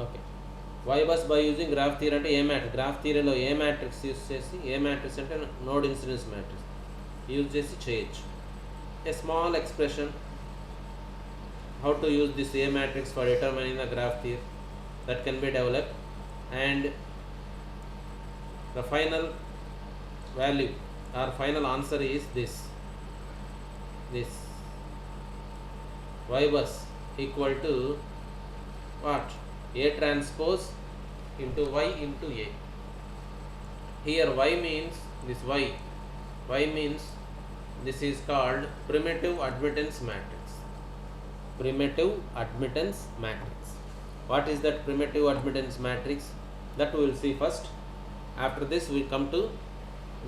Okay. Y bus by using graph theory అంటే A matrix, graph థియరీలో A matrix use చేసి, A matrix అంటే node incidence matrix use చేసి చేయొచ్చు. A small expression how to use this A matrix for determining the graph theory that can be developed, and the final value or final answer is this y bus equal to what? A transpose into y into A. Here y means this y means this is called primitive admittance matrix. Primitive admittance matrix. What is that primitive admittance matrix? That we will see first. After this we come to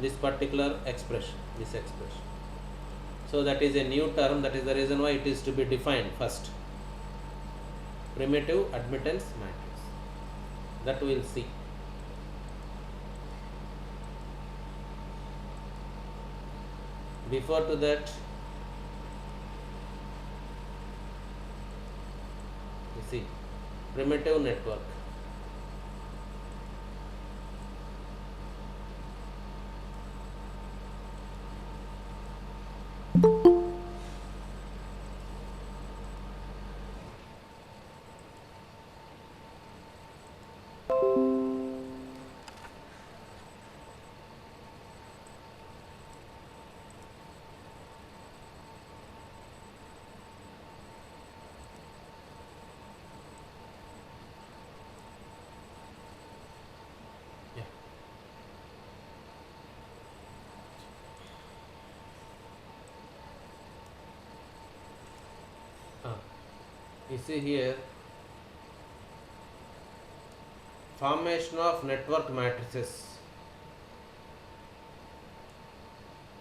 this particular expression, this expression. So that is a new term, that is the reason why it is to be defined first. Primitive admittance matrix, that we will see. Before to that, you see primitive network. You see here, formation of network matrices.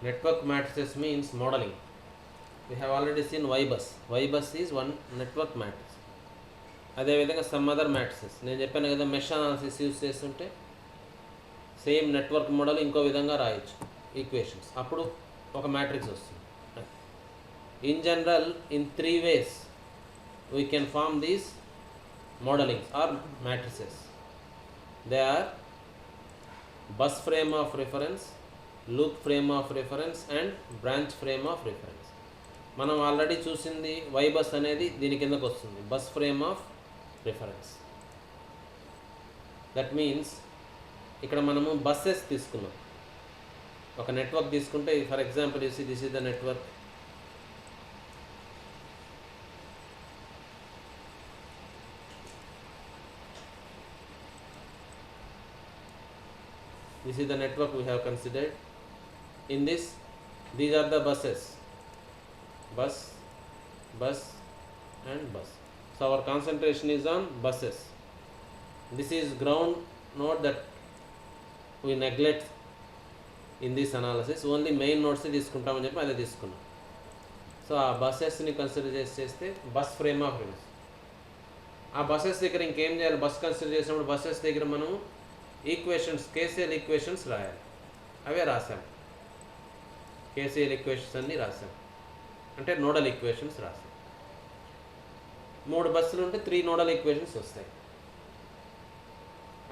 Network matrices means modeling. We have already seen Y bus. Y bus is one network matrix. అదే విధంగా some other matrices నేను చెప్పాను కదా, mesh analysis use చేస్తుంటే same network model ఇంకో విధంగా రాయొచ్చు equations, అప్పుడు ఒక మ్యాట్రిక్స్ వస్తుంది. In general in 3 ways we can form these modelings or matrices. They are bus frame of reference, loop frame of reference and branch frame of reference. మనం already చూసింది Y bus అనేది దీని కిందకు వస్తుంది, bus frame of reference. That means ఇక్కడ మనము buses తీసుకున్నాం, ఒక నెట్వర్క్ తీసుకుంటే for example this is the network. This is the network we have considered. In this, these are the buses, bus, bus and bus. So our concentration is on buses. This is ground node that we neglect in this analysis. Only main nodes తీసుకుంటామని చెప్పి అదే తీసుకున్నాం. So ఆ బస్సెస్ని consider చేస్తే bus frame of reference. ఆ buses దగ్గర ఇంకేం చేయాలి, బస్ కన్సిడర్ చేసినప్పుడు బస్సెస్ దగ్గర మనం ఈక్వేషన్స్, కేసీఎల్ ఈక్వేషన్స్ రాయాలి. అవే రాసాం, కేసీఎల్ ఈక్వేషన్స్ అన్నీ రాసాం, అంటే నోడల్ ఈక్వేషన్స్ రాసాం. 3 బస్సులు ఉంటే 3 నోడల్ ఈక్వేషన్స్ వస్తాయి.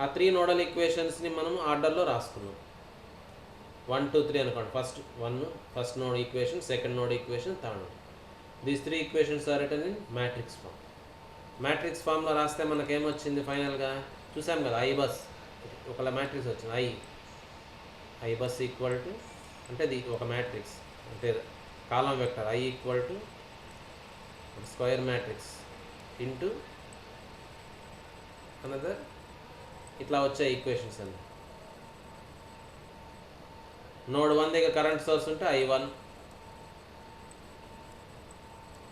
ఆ 3 నోడల్ ఈక్వేషన్స్ని మనం ఆర్డర్లో రాసుకున్నాం. 1 2 3 అనుకోండి. First node equation, second node equation, third node. These 3 equations are written in matrix form. Matrix ఫామ్లో రాస్తే మనకేమొచ్చింది ఫైనల్గా చూసాం కదా, ఐ బస్ ఒకలా మ్యాట్రిక్స్ వచ్చింది. ఐ బస్ ఈక్వల్ టు అంటే ఇది ఒక మ్యాట్రిక్స్, అంటే column vector I equal to square matrix into another, ఇట్లా వచ్చాయి ఈక్వేషన్స్ అన్నీ. నోడ్ 1 దగ్గర కరెంట్ సోర్స్ ఉంటే I1,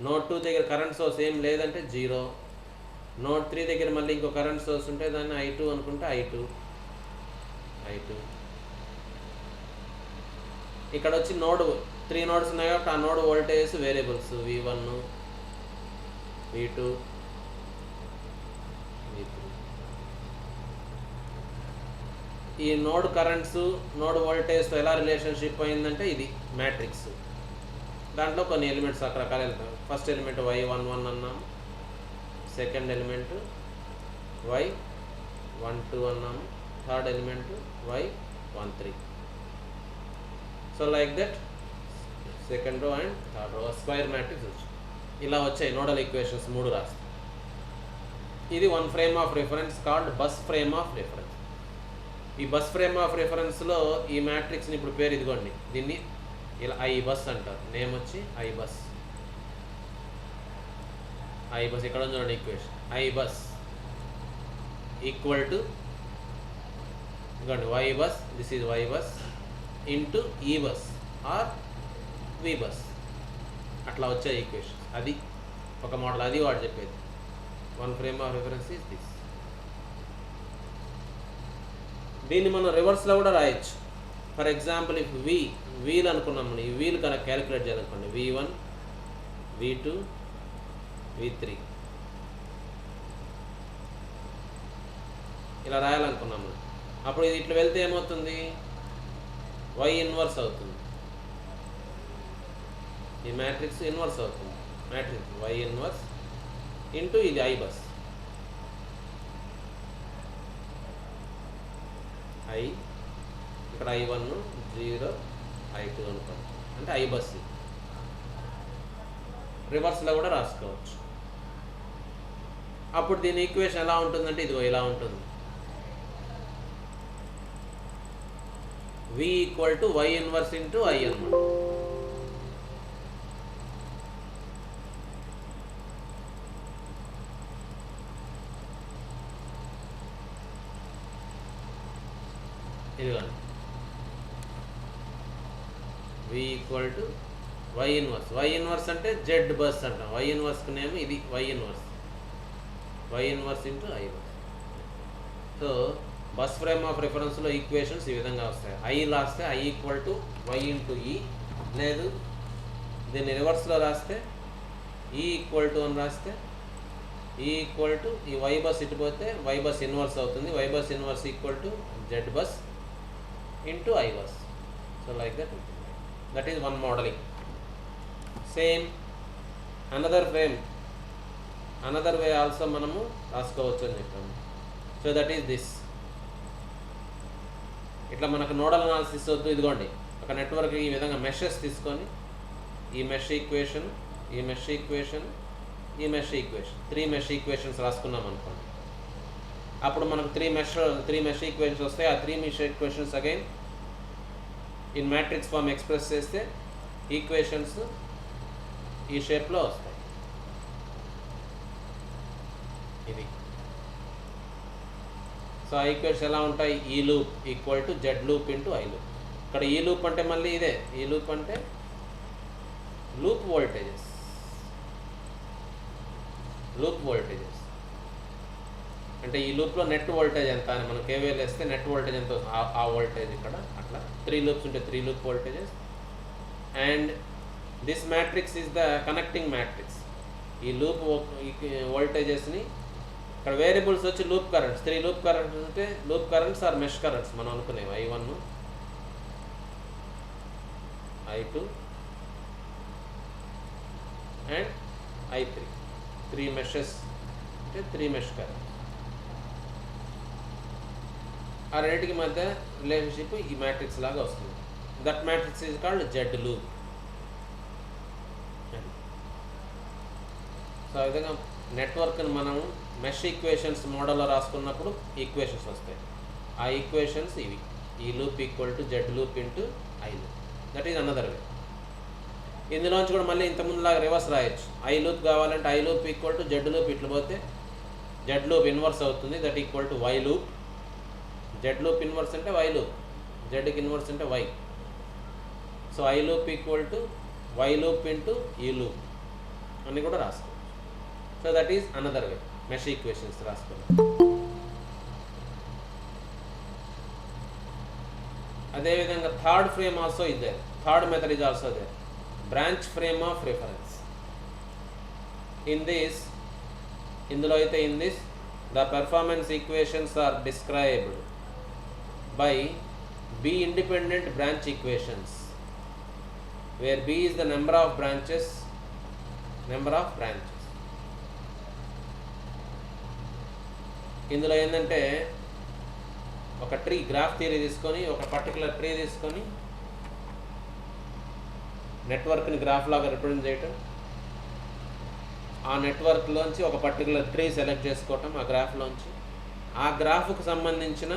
నోడ్ 2 దగ్గర కరెంట్ సోర్స్ ఏం లేదంటే 0, నోడ్ 3 దగ్గర మళ్ళీ ఇంకో కరెంట్ సోర్స్ ఉంటే దాన్ని I2 అనుకుంటే I2. ఇక్కడ వచ్చి నోడ్ 3 నోడ్స్ ఉన్నాయి కాబట్టి ఆ node voltage variables V1, V2, V3. ఈ నోడ్ కరెంట్స్ నోడ్ వోల్టేజ్తో ఎలా రిలేషన్షిప్ అయిందంటే ఇది మ్యాట్రిక్స్. దాంట్లో కొన్ని ఎలిమెంట్స్ రకరకాల వెళ్తాం. ఫస్ట్ ఎలిమెంట్ Y11 అన్నాము, సెకండ్ ఎలిమెంట్ y 1 2 అన్నాము, third element y 1 3. So like that second row and third row square matrix వచ్చింది. ఇలా వచ్చాయి నోడల్ ఈక్వేషన్స్ 3 రాస్తాం. ఇది one frame of reference called bus frame of reference. ఈ బస్ ఫ్రేమ్ ఆఫ్ రిఫరెన్స్లో ఈ మ్యాట్రిక్స్ని ఇప్పుడు పేరు ఇదిగోండి, దీన్ని ఇలా ఐ బస్ అంటారు. నేమ్ వచ్చి ఐ బస్. ఐ బస్ ఇక్కడ చూడండి equation. I bus equal to ఇదిగోండి Y bus, this is why bus into ఈ బస్ ఆర్ వి బస్. అట్లా వచ్చాయి ఈక్వేషన్. అది ఒక మోడల్, అది వాడు చెప్పేది. One frame of reference is this. దీన్ని మనం రివర్స్లో కూడా రాయొచ్చు. ఫర్ ఎగ్జాంపుల్ ఇఫ్ వీల్ అనుకున్నాం, ఈ వీల్ కనుక క్యాలిక్యులేట్ చేయాలనుకోండి, V1 V2 V3 ఇలా రాయాలనుకున్నాము. అప్పుడు ఇది ఇట్లా వెళ్తే ఏమవుతుంది, y ఇన్వర్స్ అవుతుంది. ఈ మ్యాట్రిక్స్ ఇన్వర్స్ అవుతుంది. మ్యాట్రిక్స్ y ఇన్వర్స్ ఇంటూ ఇది ఐ బస్. ఐ ఇక్కడ I1 0 I2 అనుకోండి, అంటే ఐ బస్. రివర్స్లో కూడా రాసుకోవచ్చు. అప్పుడు దీని ఈక్వేషన్ ఎలా ఉంటుందంటే ఇదిగో ఇలా ఉంటుంది. V equal to y inverse into I అన్నమాట. ఇదిగోండి V equal to y inverse. y inverse అంటే జెడ్ బస్ అంటాం. y ఇన్వర్స్కి నేమ్ ఇది y inverse. y inverse into I bus. So bus frame of రిఫరెన్స్లో ఈక్వేషన్స్ ఈ విధంగా వస్తాయి. ఐ రాస్తే I equal to Y into ఈ, లేదు దీన్ని రివర్స్లో రాస్తే ఈ ఈక్వల్ టు అని రాస్తే ఈ ఈక్వల్ టు ఈ వై బస్ ఇటు పోతే వై బస్ ఇన్వర్స్ అవుతుంది. Y bus inverse equal to Z bus into I bus. So like that. That is one modelling. Same another frame, another way also మనము రాసుకోవచ్చు అని చెప్పాము. So that is this. ఇట్లా మనకు nodal analysis వద్దు. ఇదిగోండి ఒక నెట్వర్క్ ఈ విధంగా మెషెస్ తీసుకొని ఈ మెష్ ఈక్వేషన్, ఈ మెష్ ఈక్వేషన్, ఈ మెష్ ఈక్వేషన్, 3 మెష్ ఈక్వేషన్స్ రాసుకున్నాం అనుకోండి. అప్పుడు మనకు 3 మెష్ ఈక్వేషన్స్ వస్తాయి. ఆ 3 mesh equations again in matrix form express చేస్తే ఈక్వేషన్స్ ఈ షేప్లో వస్తాయి. ఇది. సో ఆ ఈక్వేషన్స్ ఎలా ఉంటాయి, ఈ loop equal to Z loop into I loop. ఇక్కడ ఈ లూప్ అంటే మళ్ళీ ఇదే, ఈ లూప్ అంటే లూప్ వోల్టేజెస్, లూప్ వోల్టేజెస్ అంటే ఈ లూప్లో నెట్ వోల్టేజ్ ఎంత అని మనం కేవీఎల్ వేస్తే నెట్ వోల్టేజ్ ఎంత ఆ వోల్టేజ్ ఇక్కడ. అట్లా 3 లూప్స్ ఉంటే 3 loop voltages. And this matrix is the connecting matrix. ఈ లూప్ వోల్టేజెస్ని ఇక్కడ వేరియబుల్స్ వచ్చి లూప్ కరెంట్స్, 3 లూప్ కరెంట్స్ ఉంటే loop currents or mesh currents మనం అనుకునేవి. I1 I2 and I3. 3 meshes అంటే 3 మెష్ కరెంట్స్. ఆ రెండింటికి మధ్య రిలేషన్షిప్ ఈ మ్యాట్రిక్స్ లాగా వస్తుంది. That matrix is called Z loop. So ఆ విధంగా నెట్వర్క్ని మనం మెష్ ఈక్వేషన్స్ మోడల్లో రాసుకున్నప్పుడు ఈక్వేషన్స్ వస్తాయి. ఆ ఈక్వేషన్స్ ఇవి, E loop equal to Z loop into I loop. That is another way. ఇందులోంచి కూడా మళ్ళీ ఇంతకుముందులాగా రివర్స్ రాయొచ్చు. ఐ లూప్ కావాలంటే I loop equal to Z loop ఇట్లా పోతే జెడ్ లూప్ ఇన్వర్స్ అవుతుంది. That equal to Y loop. Z loop inverse అంటే వై లూప్, జెడ్కి ఇన్వర్స్ అంటే Y. So I loop equal to Y loop into E loop అని కూడా రాసుకోవచ్చు. So that is another way mesh equations రాసుకోవాలి. అదేవిధంగా third frame also is there. Third method is also there. Branch frame of reference. ఇందులో అయితే in this the performance equations are described by B independent branch equations, where B is the number of branches. ఇందులో ఏంటంటే ఒక tree graph theory తీసుకొని ఒక particular tree తీసుకొని నెట్వర్క్ని graph లాగా represent చేయటం, ఆ నెట్వర్క్లోంచి ఒక పర్టికులర్ ట్రీ సెలెక్ట్ చేసుకోవటం ఆ గ్రాఫ్లోంచి, ఆ గ్రాఫ్కు సంబంధించిన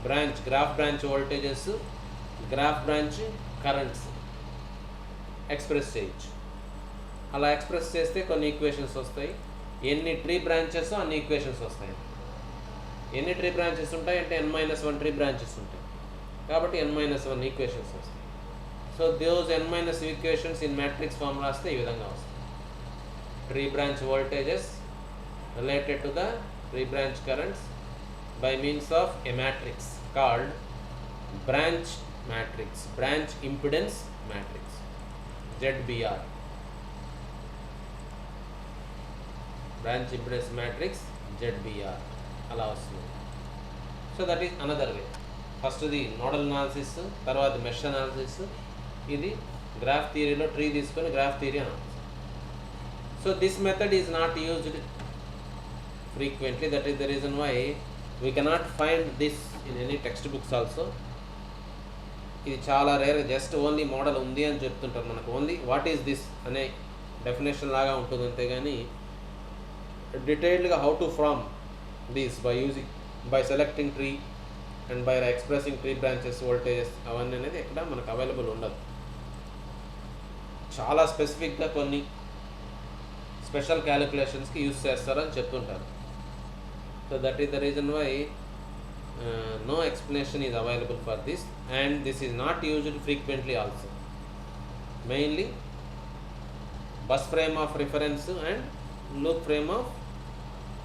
branch graph branch voltages, graph branch currents express చేయొచ్చు. అలా ఎక్స్ప్రెస్ చేస్తే కొన్ని ఈక్వేషన్స్ వస్తాయి. ఎన్ని ట్రీ బ్రాంచెస్ అన్ని ఈక్వేషన్స్ వస్తాయి. ఎన్ని ట్రీ బ్రాంచెస్ ఉంటాయి అంటే n-1 ట్రీ బ్రాంచెస్ ఉంటాయి కాబట్టి n-1 ఈక్వేషన్స్ వస్తాయి. So those n- equations in matrix form రాస్తే ఈ విధంగా వస్తాయి. Tree branch voltages related to the tree branch currents by means of a matrix called branch matrix, branch impedance matrix, ZBR, branch impedance matrix ZBR అలా వస్తుంది. So that is another way. ఫస్ట్ది nodal analysis, తర్వాత mesh analysis, ఇది graph థియరీలో tree తీసుకొని graph theory analysis. So this method is not used frequently, that is the reason why we cannot find this in any textbooks also. ఇది చాలా rare, just only model ఉంది అని చెప్తుంటారు మనకు, only what is this అనే definition లాగా ఉంటుంది అంతేగాని డీటెయిల్డ్గా how to from this by selecting tree and by expressing tree branches voltages అవన్నీ అనేది ఎక్కడ మనకు అవైలబుల్ ఉండదు. చాలా స్పెసిఫిక్గా కొన్ని స్పెషల్ క్యాలిక్యులేషన్స్కి యూజ్ చేస్తారని చెప్తుంటారు. So that is the reason why no explanation is available for this, and this is not used frequently also. Mainly bus frame of reference and loop frame of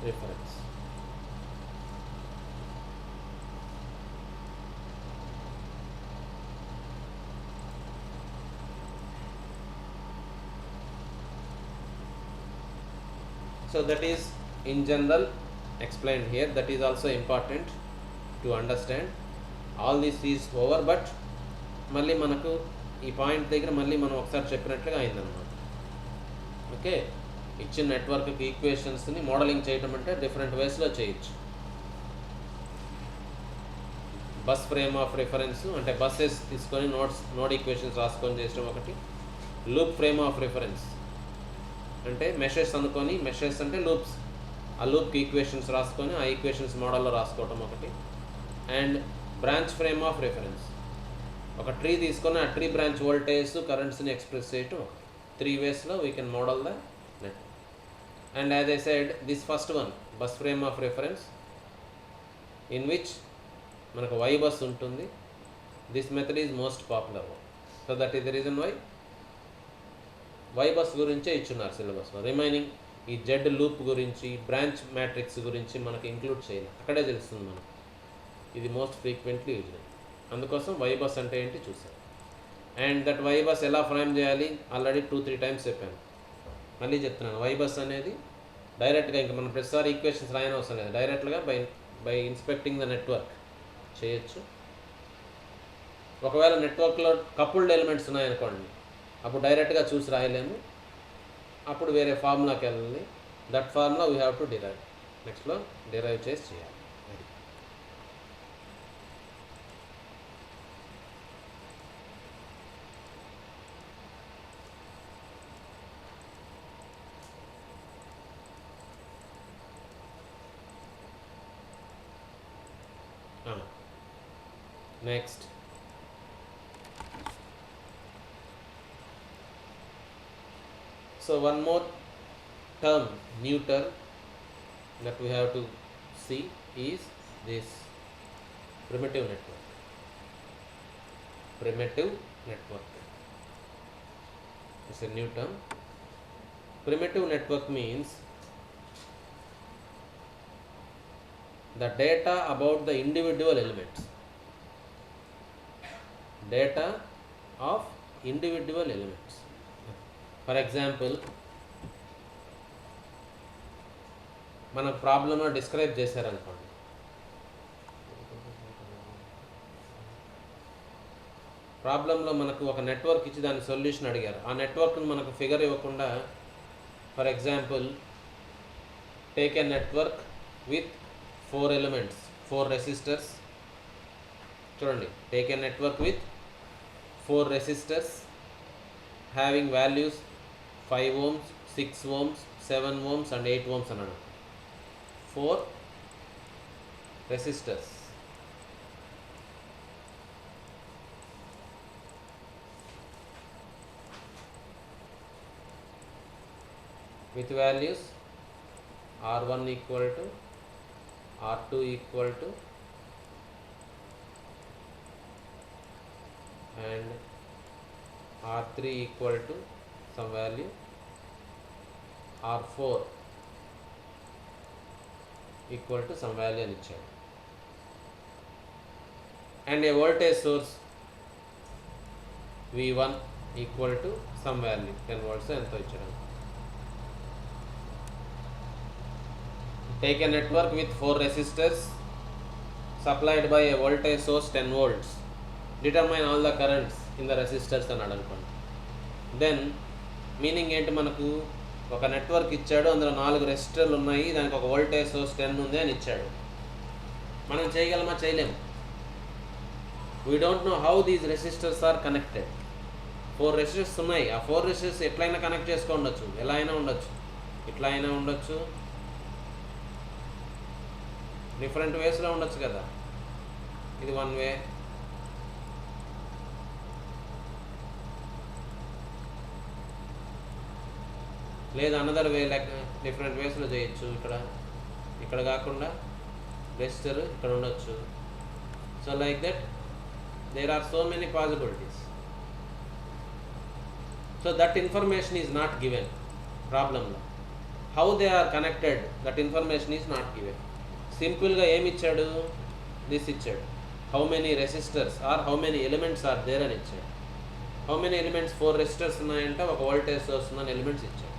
reference. So that is in general explained here. That is also important to understand. All this is over, but మళ్ళీ మనకు ఈ point దగ్గర మళ్ళీ మనం ఒకసారి చెప్పినట్లుగా అయిందన్నమాట. Okay, ఇచ్చిన నెట్వర్క్కి ఈక్వేషన్స్ని మోడలింగ్ చేయడం అంటే డిఫరెంట్ వేస్లో చేయొచ్చు. బస్ ఫ్రేమ్ ఆఫ్ రిఫరెన్స్ అంటే బస్సెస్ తీసుకొని నోడ్ ఈక్వేషన్స్ రాసుకొని చేసడం ఒకటి. లూప్ ఫ్రేమ్ ఆఫ్ రిఫరెన్స్ అంటే మెషెస్ అనుకొని, మెషెస్ అంటే లూప్స్, ఆ లూప్కి ఈక్వేషన్స్ రాసుకొని ఆ ఈక్వేషన్స్ మోడల్లో రాసుకోవటం ఒకటి. And branch frame of reference, ఒక ట్రీ తీసుకొని ఆ ట్రీ బ్రాంచ్ వోల్టేజ్ కరెంట్స్ని ఎక్స్ప్రెస్ చేయటం. 3 వేస్లో we can model the net. And as I said this first one bus frame of reference in which మనకు వై బస్ ఉంటుంది. This method is most popular one. So that is the reason Y bus గురించే ఇచ్చున్నారు సిలబస్లో. Remaining ఈ Z loop గురించి, branch matrix గురించి మనకు include చేయాలి, అక్కడే తెలుస్తుంది మనకు. ఇది మోస్ట్ ఫ్రీక్వెంట్లీ యూజ్. అందుకోసం వై బస్ అంటే ఏంటి చూసాం. అండ్ దట్ వై బస్ ఎలా ఫ్రేమ్ చేయాలి ఆల్రెడీ 2-3 టైమ్స్ చెప్పాను, మళ్ళీ చెప్తున్నాను. వై బస్ అనేది డైరెక్ట్గా ఇంకా మనం ప్రతిసారి ఈక్వేషన్స్ రాయని అవసరం లేదు, డైరెక్ట్గా బై ఇన్స్పెక్టింగ్ ద నెట్వర్క్ చేయొచ్చు. ఒకవేళ నెట్వర్క్లో కపుల్డ్ ఎలిమెంట్స్ ఉన్నాయనుకోండి, అప్పుడు డైరెక్ట్గా చూసి రాయలేము, అప్పుడు వేరే ఫార్ములాకి వెళ్ళాలి. That formula we have to derive, నెక్స్ట్లో డిరైవ్ చేసి చేయాలి. Next so one more term, new term that we have to see is this primitive network. Primitive network is a new term. Primitive network means the data about the individual elements, data of individual elements. For example, మన ప్రాబ్లమ్లో describe చేశారనుకోండి, ప్రాబ్లంలో మనకు ఒక network ఇచ్చి దాని solution అడిగారు. ఆ నెట్వర్క్ని మనకు ఫిగర్ ఇవ్వకుండా, for example take a network with 4 elements, 4 resistors. చూడండి, take a network with 4 resistors having values 5 ohms, 6 ohms, 7 ohms and 8 ohms అన్నాడు. 4 resistors. with values R1 equal to R2 equal to and R3 equal to some value, R4 equal to some value అని ఇచ్చాడు. and a voltage source V1 equal to some value 10 volts ఎంతో ఇచ్చాడు. Take a network with 4 resistors supplied by a voltage source 10 volts. Determine all the currents in the resistors అన్నాడు అనుకోండి. Then meaning ఏంటి, మనకు ఒక network ఇచ్చాడు, అందులో 4 రెసిస్టర్లు ఉన్నాయి, దానికి ఒక వోల్టేజ్ సోర్స్ 10 ఉంది అని ఇచ్చాడు. మనం చేయగలమా? చేయలేము. We don't know how these resistors are connected. 4 resistors ఉన్నాయి, ఆ 4 రెసిస్టర్స్ ఎట్లయినా కనెక్ట్ చేసుకోవచ్చు, ఎలా అయినా ఉండొచ్చు, ఇట్లా అయినా ఉండొచ్చు, డిఫరెంట్ వేస్లో ఉండొచ్చు కదా. ఇది 1 వే, లేదా అనదర్ వే, లైక్ డిఫరెంట్ వేస్లో చేయొచ్చు. ఇక్కడ కాకుండా రెసిస్టర్ ఇక్కడ ఉండొచ్చు. So like that there are so many possibilities. So that information is not given ప్రాబ్లంలో. How they are connected, that information is not given. సింపుల్గా ఏమి ఇచ్చాడు, దిస్ ఇచ్చాడు, how many resistors or how many elements are there అని ఇచ్చాడు. How many elements, 4 resistors ఉన్నాయంటే ఒక voltage source ఉందని ఎలిమెంట్స్ ఇచ్చాడు.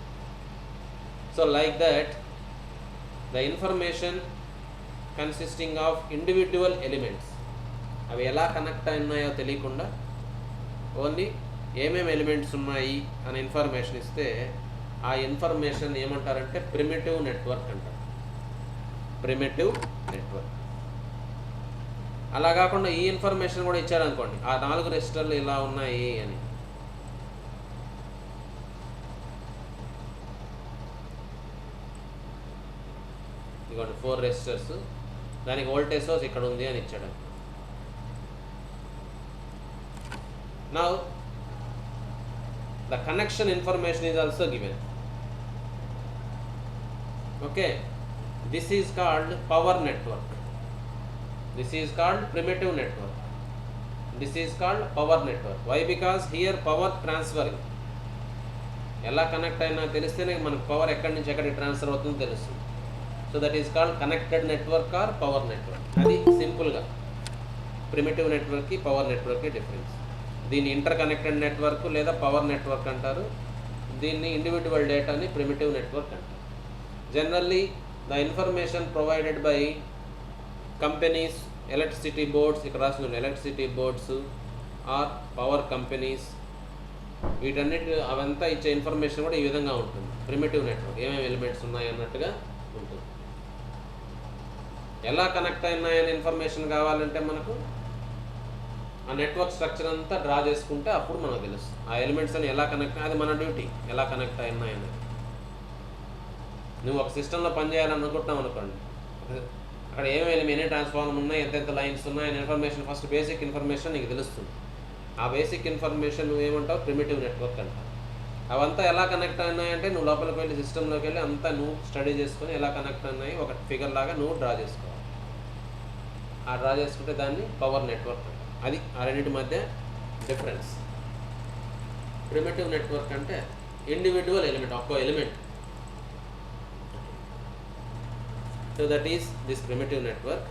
So like that the information consisting of individual elements, అవి ఎలా కనెక్ట్ అయినాయో తెలియకుండా ఓన్లీ ఏమేమి ఎలిమెంట్స్ ఉన్నాయి అనే ఇన్ఫర్మేషన్ ఇస్తే ఆ ఇన్ఫర్మేషన్ ఏమంటారంటే ప్రిమిటివ్ నెట్వర్క్ అంటారు. Primitive network. అలా కాకుండా ఈ ఇన్ఫర్మేషన్ కూడా ఇచ్చారనుకోండి, ఆ 4 రెసిస్టర్లు ఇలా ఉన్నాయి అని, ఇదిగోండి 4 రెసిస్టర్స్, దానికి వోల్టేజ్ సోర్స్ ఇక్కడ ఉంది అని ఇచ్చాడు. Now the connection information is also given. Okay, this is called power network. This is called primitive network. This is called power network. Why? Because here power transferring, ఎలా connect అయినా తెలిస్తేనే మనకు power ఎక్కడి నుంచి ఎక్కడికి ట్రాన్స్ఫర్ అవుతుందో తెలుస్తుంది. So that is called connected network or power network. అది సింపుల్గా ప్రిమిటివ్ నెట్వర్క్కి పవర్ నెట్వర్క్కి డిఫరెన్స్. దీన్ని ఇంటర్ కనెక్టెడ్ నెట్వర్క్ లేదా పవర్ నెట్వర్క్ అంటారు. దీన్ని ఇండివిజువల్ డేటాని ప్రిమిటివ్ నెట్వర్క్ అంటారు. Generally the information provided by companies, electricity boards, ఇక్కడ రాసిన electricity boards or power companies, వీటన్నిటి అవంతా ఇచ్చే ఇన్ఫర్మేషన్ కూడా ఈ విధంగా ఉంటుంది. ప్రిమిటివ్ నెట్వర్క్ ఏమేమి ఎలిమెంట్స్ ఉన్నాయి అన్నట్టుగా ఉంటుంది. ఎలా కనెక్ట్ అయినాయని ఇన్ఫర్మేషన్ కావాలంటే మనకు ఆ నెట్వర్క్ స్ట్రక్చర్ అంతా డ్రా చేసుకుంటే అప్పుడు మనకు తెలుస్తుంది ఆ ఎలిమెంట్స్ అని ఎలా కనెక్ట్, అది మన డ్యూటీ, ఎలా కనెక్ట్ అయినాయని. నువ్వు ఒక సిస్టంలో పనిచేయాలనుకుంటున్నావు అనుకోండి, అక్కడ ఏమేమి ఎన్ని ట్రాన్స్ఫార్మర్ ఉన్నాయి, ఎంతెంత లైన్స్ ఉన్నాయి అనే ఇన్ఫర్మేషన్, ఫస్ట్ బేసిక్ ఇన్ఫర్మేషన్ నీకు తెలుస్తుంది. ఆ బేసిక్ ఇన్ఫర్మేషన్ నువ్వు ఏమంటావు, ప్రిమిటివ్ నెట్వర్క్ అంటావు. అవంతా ఎలా కనెక్ట్ అయినాయంటే నువ్వు లోపలికి వెళ్ళి సిస్టంలోకి వెళ్ళి అంతా నువ్వు స్టడీ చేసుకొని ఎలా కనెక్ట్ అయినాయి ఒక ఫిగర్ లాగా నువ్వు డ్రా చేసుకోవాలి. ఆ డ్రా చేసుకుంటే దాన్ని పవర్ నెట్వర్క్ అంటారు. అది ఆ రెండింటి మధ్య డిఫరెన్స్. ప్రిమిటివ్ నెట్వర్క్ అంటే ఇండివిజువల్ ఎలిమెంట్, ఒక్కో element. So that is this primitive network.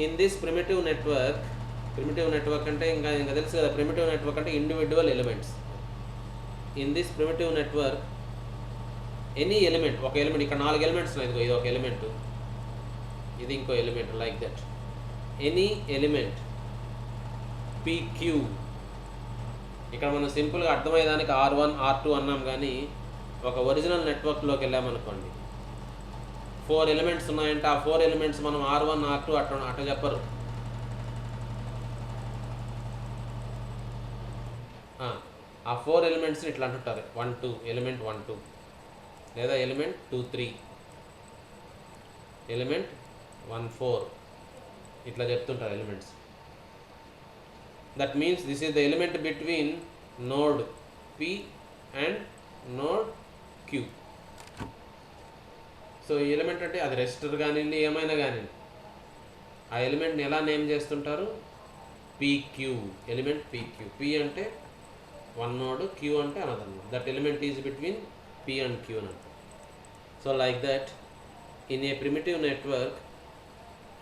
In this primitive network అంటే ఇంకా తెలుసు కదా, primitive network అంటే individual elements. In this primitive network any element, ఒక ఎలిమెంట్, ఇక్కడ 4 ఎలిమెంట్స్ ఉన్నాయి, ఇది ఒక ఎలిమెంట్, ఇది ఇంకో element, like that. Any element PQ, ఇక్కడ మనం సింపుల్గా అర్థమయ్యేదానికి R1 R2 అన్నాం, కానీ ఒక ఒరిజినల్ నెట్వర్క్లోకి వెళ్ళామనుకోండి 4 ఎలిమెంట్స్ ఉన్నాయంటే ఆ 4 ఎలిమెంట్స్ మనం R1 R2 అట్లా చెప్పరు. ఆ 4 ఎలిమెంట్స్ని ఇట్లా అంటుంటారు 1 2 ఎలిమెంట్ 1 2 లేదా ఎలిమెంట్ 2 3 ఎలిమెంట్ 1 4 ఇట్లా చెప్తుంటారు elements. That means this is the element between node P and node Q. So ఈ ఎలిమెంట్ అంటే అది రెసిస్టర్ కానివ్వండి ఏమైనా కానివ్వండి ఆ ఎలిమెంట్ని ఎలా నేమ్ చేస్తుంటారు PQ, ఎలిమెంట్ PQ. P అంటే వన్ నోడ్, Q అంటే another node. That element is between P and Q అని అంటారు. So like that in a primitive network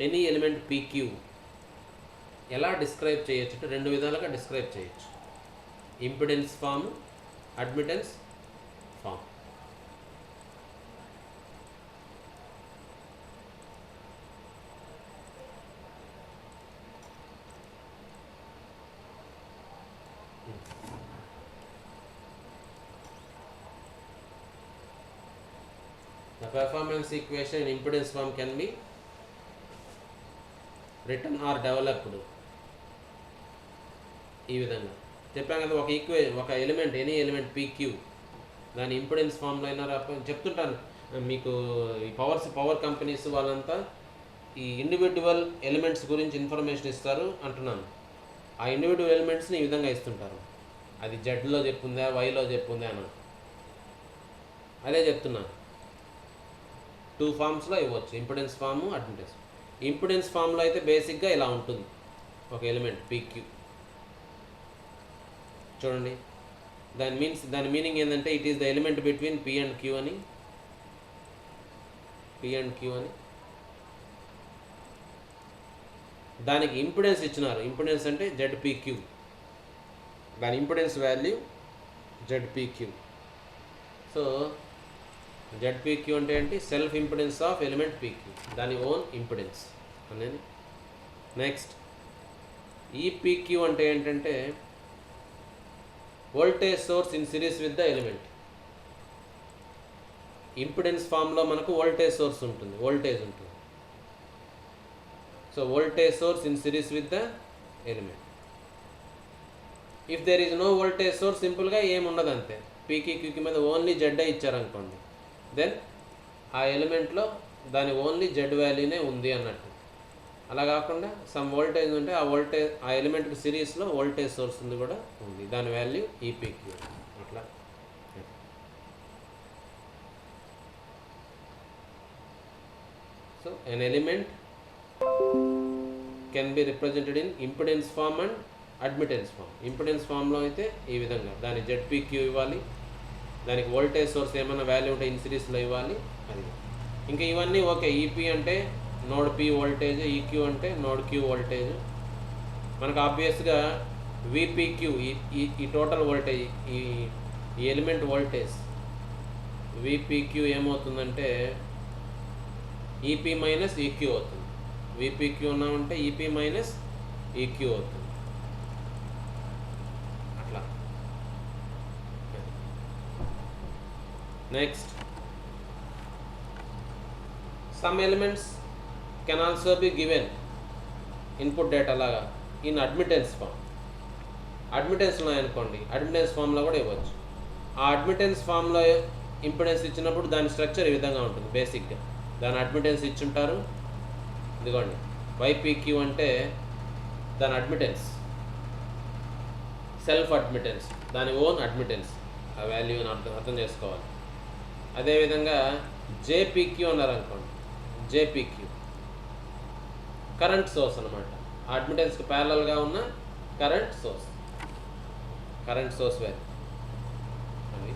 any element PQ ఎలా డిస్క్రైబ్ చేయొచ్చు అంటే 2 విధాలుగా డిస్క్రైబ్ చేయొచ్చు. Impedance form, admittance form. The performance equation in impedance form can be written or developed. ఈ విధంగా చెప్పాం కదా, ఒక ఎలిమెంట్ ఎనీ ఎలిమెంట్ PQ దాని ఇంపిడెన్స్ ఫామ్లో అయినా చెప్తుంటాను మీకు. ఈ పవర్ కంపెనీస్ వాళ్ళంతా ఈ ఇండివిజువల్ ఎలిమెంట్స్ గురించి ఇన్ఫర్మేషన్ ఇస్తారు అంటున్నాను. ఆ ఇండివిజువల్ ఎలిమెంట్స్ని ఈ విధంగా ఇస్తుంటారు. అది జెడ్లో చెప్పుందా, వైలో చెప్పుందా అని అదే చెప్తున్నాను. 2 ఫామ్స్లో ఇవ్వచ్చు, ఇంపిడెన్స్ ఫాము, అడ్మిటెన్స్. ఇంపిడెన్స్ ఫామ్లో అయితే బేసిక్గా ఇలా ఉంటుంది ఒక ఎలిమెంట్ PQ. చూడండి, దాని మీనింగ్ ఏంటంటే it is the element between P and Q అని. దానికి ఇంపిడెన్స్ ఇచ్చినారు. ఇంపిడెన్స్ అంటే ZPQ. దాని impedance value ZPQ. So ZPQ అంటే ఏంటి? Self impedance of element PQ, దాని ఓన్ ఇంపిడెన్స్ అనేది. నెక్స్ట్ EPQ అంటే ఏంటంటే voltage source in series with the element. Impedance ఫామ్లో మనకు వోల్టేజ్ సోర్స్ ఉంటుంది, వోల్టేజ్ ఉంటుంది. So voltage source in series with the element. If there is no voltage source, సింపుల్గా ఏముండదు అంతే. PQ మీద ఓన్లీ జెడ్ ఇచ్చారనుకోండి, దెన్ ఆ ఎలిమెంట్లో దాని ఓన్లీ జెడ్ వాల్యూనే ఉంది అన్నట్టు. అలా కాకుండా సమ్ వోల్టేజ్ ఉంటే ఆ ఎలిమెంట్కి సిరీస్లో వోల్టేజ్ సోర్స్ ఉంది కూడా ఉంది, దాని వాల్యూ EPQ. అట్లా so an element can be represented in impedance form and admittance form. Impedance ఫామ్లో అయితే ఈ విధంగా దాని ZPQ ఇవ్వాలి, దానికి వోల్టేజ్ సోర్స్ ఏమైనా వాల్యూ ఉంటే ఇన్ సిరీస్లో ఇవ్వాలి. అది ఇంకా ఇవన్నీ ఓకే. EP అంటే నోడ్ P వోల్టేజ్, EQ అంటే నోడ్ Q వోల్టేజ్. మనకు ఆబ్వియస్గా VPQ ఈ టోటల్ వోల్టేజ్, ఈ ఎలిమెంట్ వోల్టేజ్ VPQ ఏమవుతుందంటే EP మైనస్ EQ అవుతుంది. VPQ ఉన్నామంటే EP మైనస్ EQ అవుతుంది. అట్లా. Next some elements can also be given input data లాగా ఇన్ అడ్మిటెన్స్ ఫామ్. అడ్మిటెన్స్ ఉన్నాయనుకోండి, అడ్మిటెన్స్ ఫామ్లో కూడా ఇవ్వచ్చు. ఆ అడ్మిటెన్స్ ఫామ్లో ఇంపిడెన్స్ ఇచ్చినప్పుడు దాని స్ట్రక్చర్ ఈ విధంగా ఉంటుంది. బేసిక్గా దాని అడ్మిటెన్స్ ఇచ్చుంటారు. ఇదిగోండి, YPQ అంటే దాని అడ్మిటెన్స్, సెల్ఫ్ అడ్మిటెన్స్, దాని ఓన్ అడ్మిటెన్స్, ఆ వాల్యూని అర్థం చేసుకోవాలి. అదేవిధంగా JPQ అన్నారనుకోండి, JPQ కరెంట్ సోర్స్ అనమాట. అడ్మిటెన్స్కి ప్యారలల్గా ఉన్న కరెంట్ సోర్స్ వాల్యూ. అది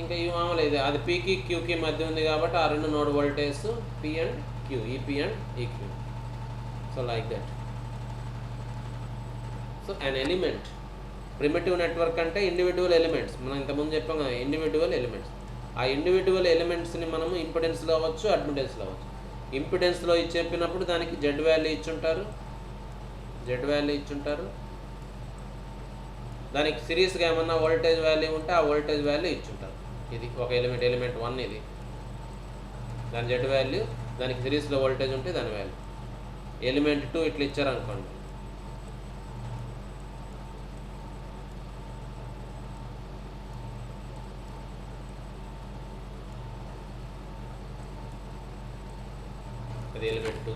ఇంకా ఈ మామూలు ఇది అది Pకి Qకి మధ్య ఉంది కాబట్టి ఆ రెండు node voltage P and Q, EP and EQ. So like that. So an element, primitive network అంటే ఇండివిజువల్ ఎలిమెంట్స్. మనం ఇంతకుముందు చెప్పాం కదా, ఇండివిజువల్ ఎలిమెంట్స్. ఆ ఇండివిజువల్ ఎలిమెంట్స్ని మనము ఇంపిడెన్స్లో అవ్వచ్చు, అడ్మిటెన్స్లో అవ్వచ్చు. ఇంపిడెన్స్లో చెప్పినప్పుడు దానికి జెడ్ వాల్యూ ఇచ్చుంటారు. దానికి సిరీస్గా ఏమన్నా వోల్టేజ్ వాల్యూ ఉంటే ఆ వోల్టేజ్ వాల్యూ ఇచ్చుంటారు. ఇది ఒక ఎలిమెంట్ 1 ఇది. దాని జెడ్ వాల్యూ, దానికి సిరీస్లో వోల్టేజ్ ఉంటే దాని వాల్యూ. ఎలిమెంట్ 2 ఇట్లా ఇచ్చారనుకోండి, అది ఎలిమెంట్ 2.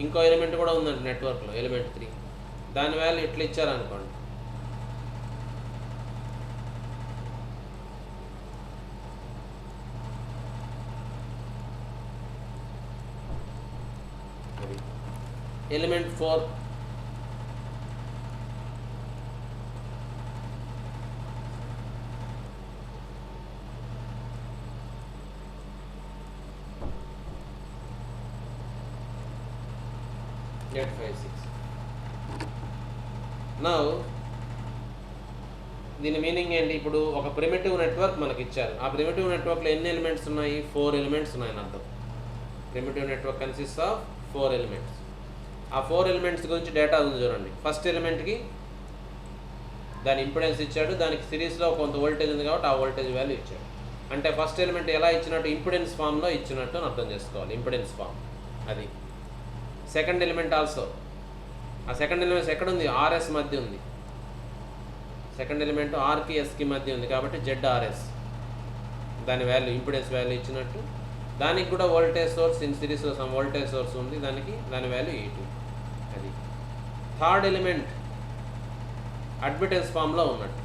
ఇంకో ఎలిమెంట్ కూడా ఉందండి నెట్వర్క్లో, ఎలిమెంట్ 3, దాని వాల్యూ ఇట్లా ఇచ్చారనుకోండి, ఎలిమెంట్ 4 856. నౌ దీని మీనింగ్ ఏంటి? ఇప్పుడు ఒక ప్రిమిటివ్ నెట్వర్క్ మనకి ఇచ్చారు. ఆ ప్రిమిటివ్ నెట్వర్క్లో ఎన్ని ఎలిమెంట్స్ ఉన్నాయి? 4 ఎలిమెంట్స్ ఉన్నాయని అర్థం. Primitive network consist of 4 elements. ఆ 4 ఎలిమెంట్స్ గురించి డేటా ఉంది చూడండి. ఫస్ట్ ఎలిమెంట్కి దాని ఇంపిడెన్స్ ఇచ్చాడు, దానికి సిరీస్లో కొంత వోల్టేజ్ ఉంది కాబట్టి ఆ వోల్టేజ్ వాల్యూ ఇచ్చాడు. అంటే ఫస్ట్ ఎలిమెంట్ ఎలా ఇచ్చినట్టు? ఇంపిడెన్స్ ఫామ్లో ఇచ్చినట్టు అని అర్థం చేసుకోవాలి. ఇంపిడెన్స్ ఫామ్ అది. సెకండ్ ఎలిమెంట్ ఆల్సో, ఆ సెకండ్ ఎలిమెంట్స్ ఎక్కడుంది? ఆర్ఎస్ మధ్య ఉంది. సెకండ్ ఎలిమెంట్ ఆర్కి ఎస్కి మధ్య ఉంది కాబట్టి జెడ్ఆర్ఎస్, దాని వాల్యూ ఇంపిడెన్స్ వాల్యూ ఇచ్చినట్టు. దానికి కూడా వోల్టేజ్ సోర్స్ ఇన్ సిరీస్లో సమ్ వోల్టేజ్ సోర్స్ ఉంది, దాని వాల్యూ E2 అది. థర్డ్ ఎలిమెంట్ అడ్మిటెన్స్ ఫామ్లో ఉన్నట్టు.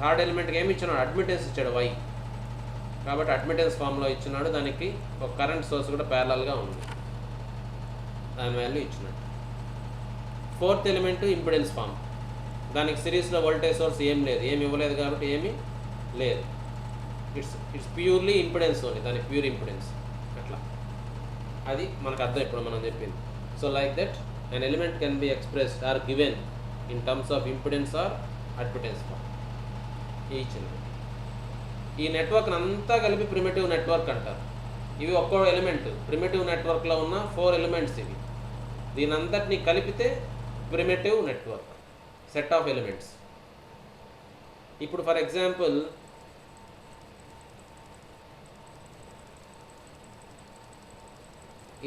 థర్డ్ ఎలిమెంట్కి ఏమి ఇచ్చినాడు? అడ్మిటెన్స్ ఇచ్చాడు Y, కాబట్టి అడ్మిటెన్స్ ఫామ్లో ఇచ్చినాడు. దానికి ఒక కరెంట్ సోర్స్ కూడా ప్యారలల్గా ఉంది, దాని వాల్యూ ఇచ్చినట్టు. ఫోర్త్ ఎలిమెంట్ ఇంపిడెన్స్ ఫామ్, దానికి సిరీస్లో వోల్టేజ్ సోర్స్ ఏం లేదు, ఏమి ఇవ్వలేదు కాబట్టి ఏమీ లేదు. ఇట్స్ ప్యూర్లీ ఇంపిడెన్స్ ఓన్లీ, దానికి ప్యూర్ ఇంపిడెన్స్ అట్లా. అది మనకు అర్థం ఇప్పుడు మనం చెప్పింది. So like that an element can be expressed or given in terms of impedance or admittance form. Each element. ఈ నెట్వర్క్ అంతా కలిపి ప్రిమిటివ్ నెట్వర్క్ అంటారు. ఇవి ఒక్కో ఎలిమెంట్ ప్రిమిటివ్ నెట్వర్క్లో ఉన్న 4 ఎలిమెంట్స్ ఇవి. దీని అంతటినీ కలిపితే primitive network, set of elements. ఇప్పుడు ఫర్ ఎగ్జాంపుల్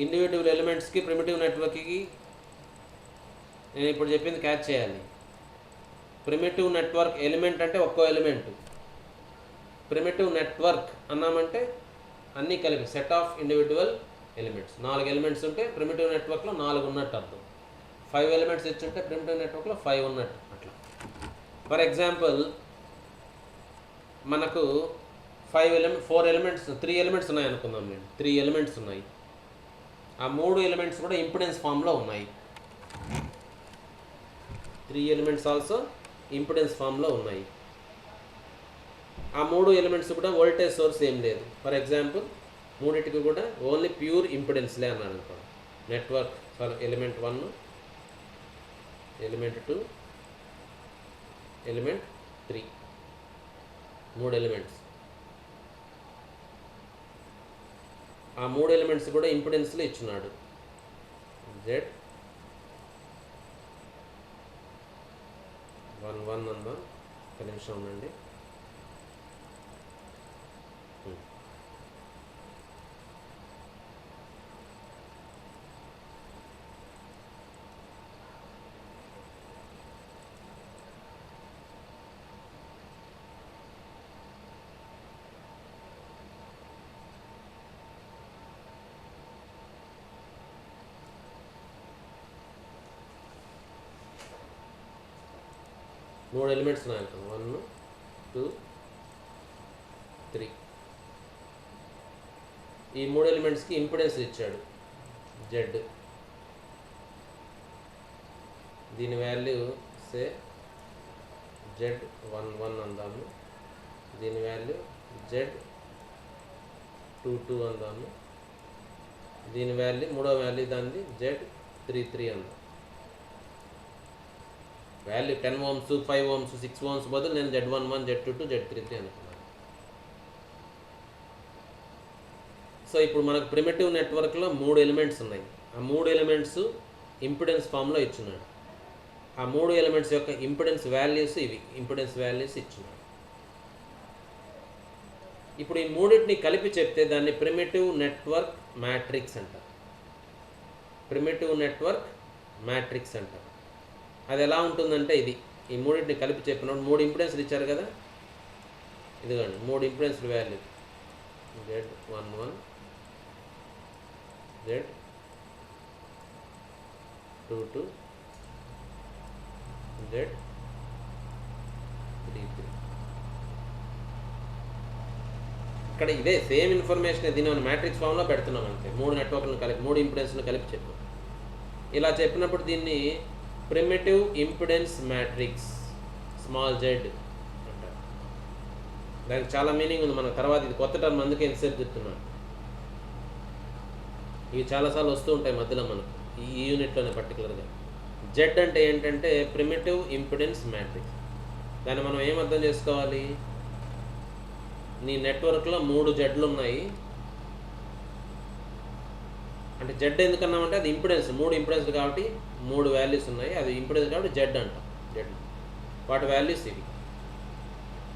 ఇండివిజువల్ ఎలిమెంట్స్కి ప్రిమిటివ్ నెట్వర్క్కి నేను ఇప్పుడు చెప్పింది క్యాచ్ చేయాలి. ప్రిమిటివ్ నెట్వర్క్ ఎలిమెంట్ అంటే ఒక్కో ఎలిమెంట్. ప్రిమిటివ్ నెట్వర్క్ అన్నామంటే అన్నీ కలిపి set of individual elements. 4 elements ఉంటే ప్రిమిటివ్ నెట్వర్క్లో 4 ఉన్నట్టు అర్థం. 5 ఎలిమెంట్స్ ఇచ్చుంటే ప్రిమిటివ్ నెట్వర్క్లో 5 ఉన్నట్టు అట్లా. ఫర్ ఎగ్జాంపుల్ మనకు 4 ఎలిమెంట్స్ 3 ఎలిమెంట్స్ ఉన్నాయి అనుకుందాం. నేను 3 ఎలిమెంట్స్ ఉన్నాయి. ఆ 3 ఎలిమెంట్స్ కూడా ఇంపిడెన్స్ ఫామ్లో ఉన్నాయి. 3 ఎలిమెంట్స్ ఆల్సో ఇంపిడెన్స్ ఫామ్లో ఉన్నాయి. ఆ 3 ఎలిమెంట్స్ కూడా వోల్టేజ్ సోర్స్ ఏం లేదు. ఫర్ ఎగ్జాంపుల్ మూడింటికి కూడా ఓన్లీ ప్యూర్ ఇంపిడెన్స్లే అన్నాను అనుకో. Network for element 1, element 2, element 3, 3 elements. ఆ 3 ఎలిమెంట్స్ కూడా ఇంపిడెన్స్లో ఇచ్చినాడు. Z 1 అందాం. ఒక నిమిషం ఉండండి. మూడు ఎలిమెంట్స్ ఉన్నాయి. 1, 2, 3. ఈ 3 ఎలిమెంట్స్కి ఇంపిడెన్స్ ఇచ్చాడు Z. దీని వాల్యూ సే Z11 అందాము. దీని వాల్యూ Z22 అందాము. దీని వాల్యూ మూడో వాల్యూ దాన్ని Z33 అందాం. వాల్యూ 10 ohms, 5 ohms, 6 ohms బదులు నేను Z11, Z22, Z33 అనుకున్నాను. సో ఇప్పుడు మనకు ప్రిమిటివ్ నెట్వర్క్లో 3 ఎలిమెంట్స్ ఉన్నాయి. ఆ 3 ఎలిమెంట్స్ ఇంపిడెన్స్ ఫామ్లో ఇచ్చున్నాడు. ఆ 3 ఎలిమెంట్స్ యొక్క ఇంపిడెన్స్ వాల్యూస్ ఇవి. ఇంపిడెన్స్ వాల్యూస్ ఇచ్చున్నాడు. ఇప్పుడు ఈ మూడింటిని కలిపి చెప్తే దాన్ని ప్రిమిటివ్ నెట్వర్క్ మ్యాట్రిక్స్ అంటారు. ప్రిమిటివ్ నెట్వర్క్ మ్యాట్రిక్స్ అంటారు. అది ఎలా ఉంటుందంటే ఇది ఈ మూడింటిని కలిపి చెప్పినప్పుడు 3 ఇంపిడెన్స్లు ఇచ్చారు కదా, ఇదిగోండి 3 ఇంపిడెన్స్ల వాల్యూ Z11 Z22 Z33. ఇక్కడ ఇదే సేమ్ ఇన్ఫర్మేషన్ దీని మ్యాట్రిక్స్ ఫామ్లో పెడుతున్నాం అంతే. 3 నెట్వర్క్లను కలిపి 3 ఇంపిడెన్స్లను కలిపి చెప్పాం. ఇలా చెప్పినప్పుడు దీన్ని primitive impedance matrix small Z అంటారు. దానికి చాలా మీనింగ్ ఉంది. మన తర్వాత ఇది కొత్త టర్మ్, అందుకే ఎంతసేపు చెప్తున్నాను. ఇవి చాలాసార్లు వస్తూ ఉంటాయి మధ్యలో మనకు ఈ యూనిట్లోనే పర్టికులర్గా. జెడ్ అంటే ఏంటంటే ప్రిమిటివ్ ఇంపిడెన్స్ మ్యాట్రిక్స్. దాన్ని మనం ఏం అర్థం చేసుకోవాలి, నీ నెట్వర్క్లో 3 జెడ్లు ఉన్నాయి అంటే జెడ్ ఎందుకన్నామంటే అది ఇంపిడెన్స్, 3 ఇంపిడెన్స్లు కాబట్టి 3 వాల్యూస్ ఉన్నాయి, అది ఇంపిడెన్స్ కాబట్టి జెడ్ అంటాం. జెడ్ వాటి వాల్యూస్ ఇవి.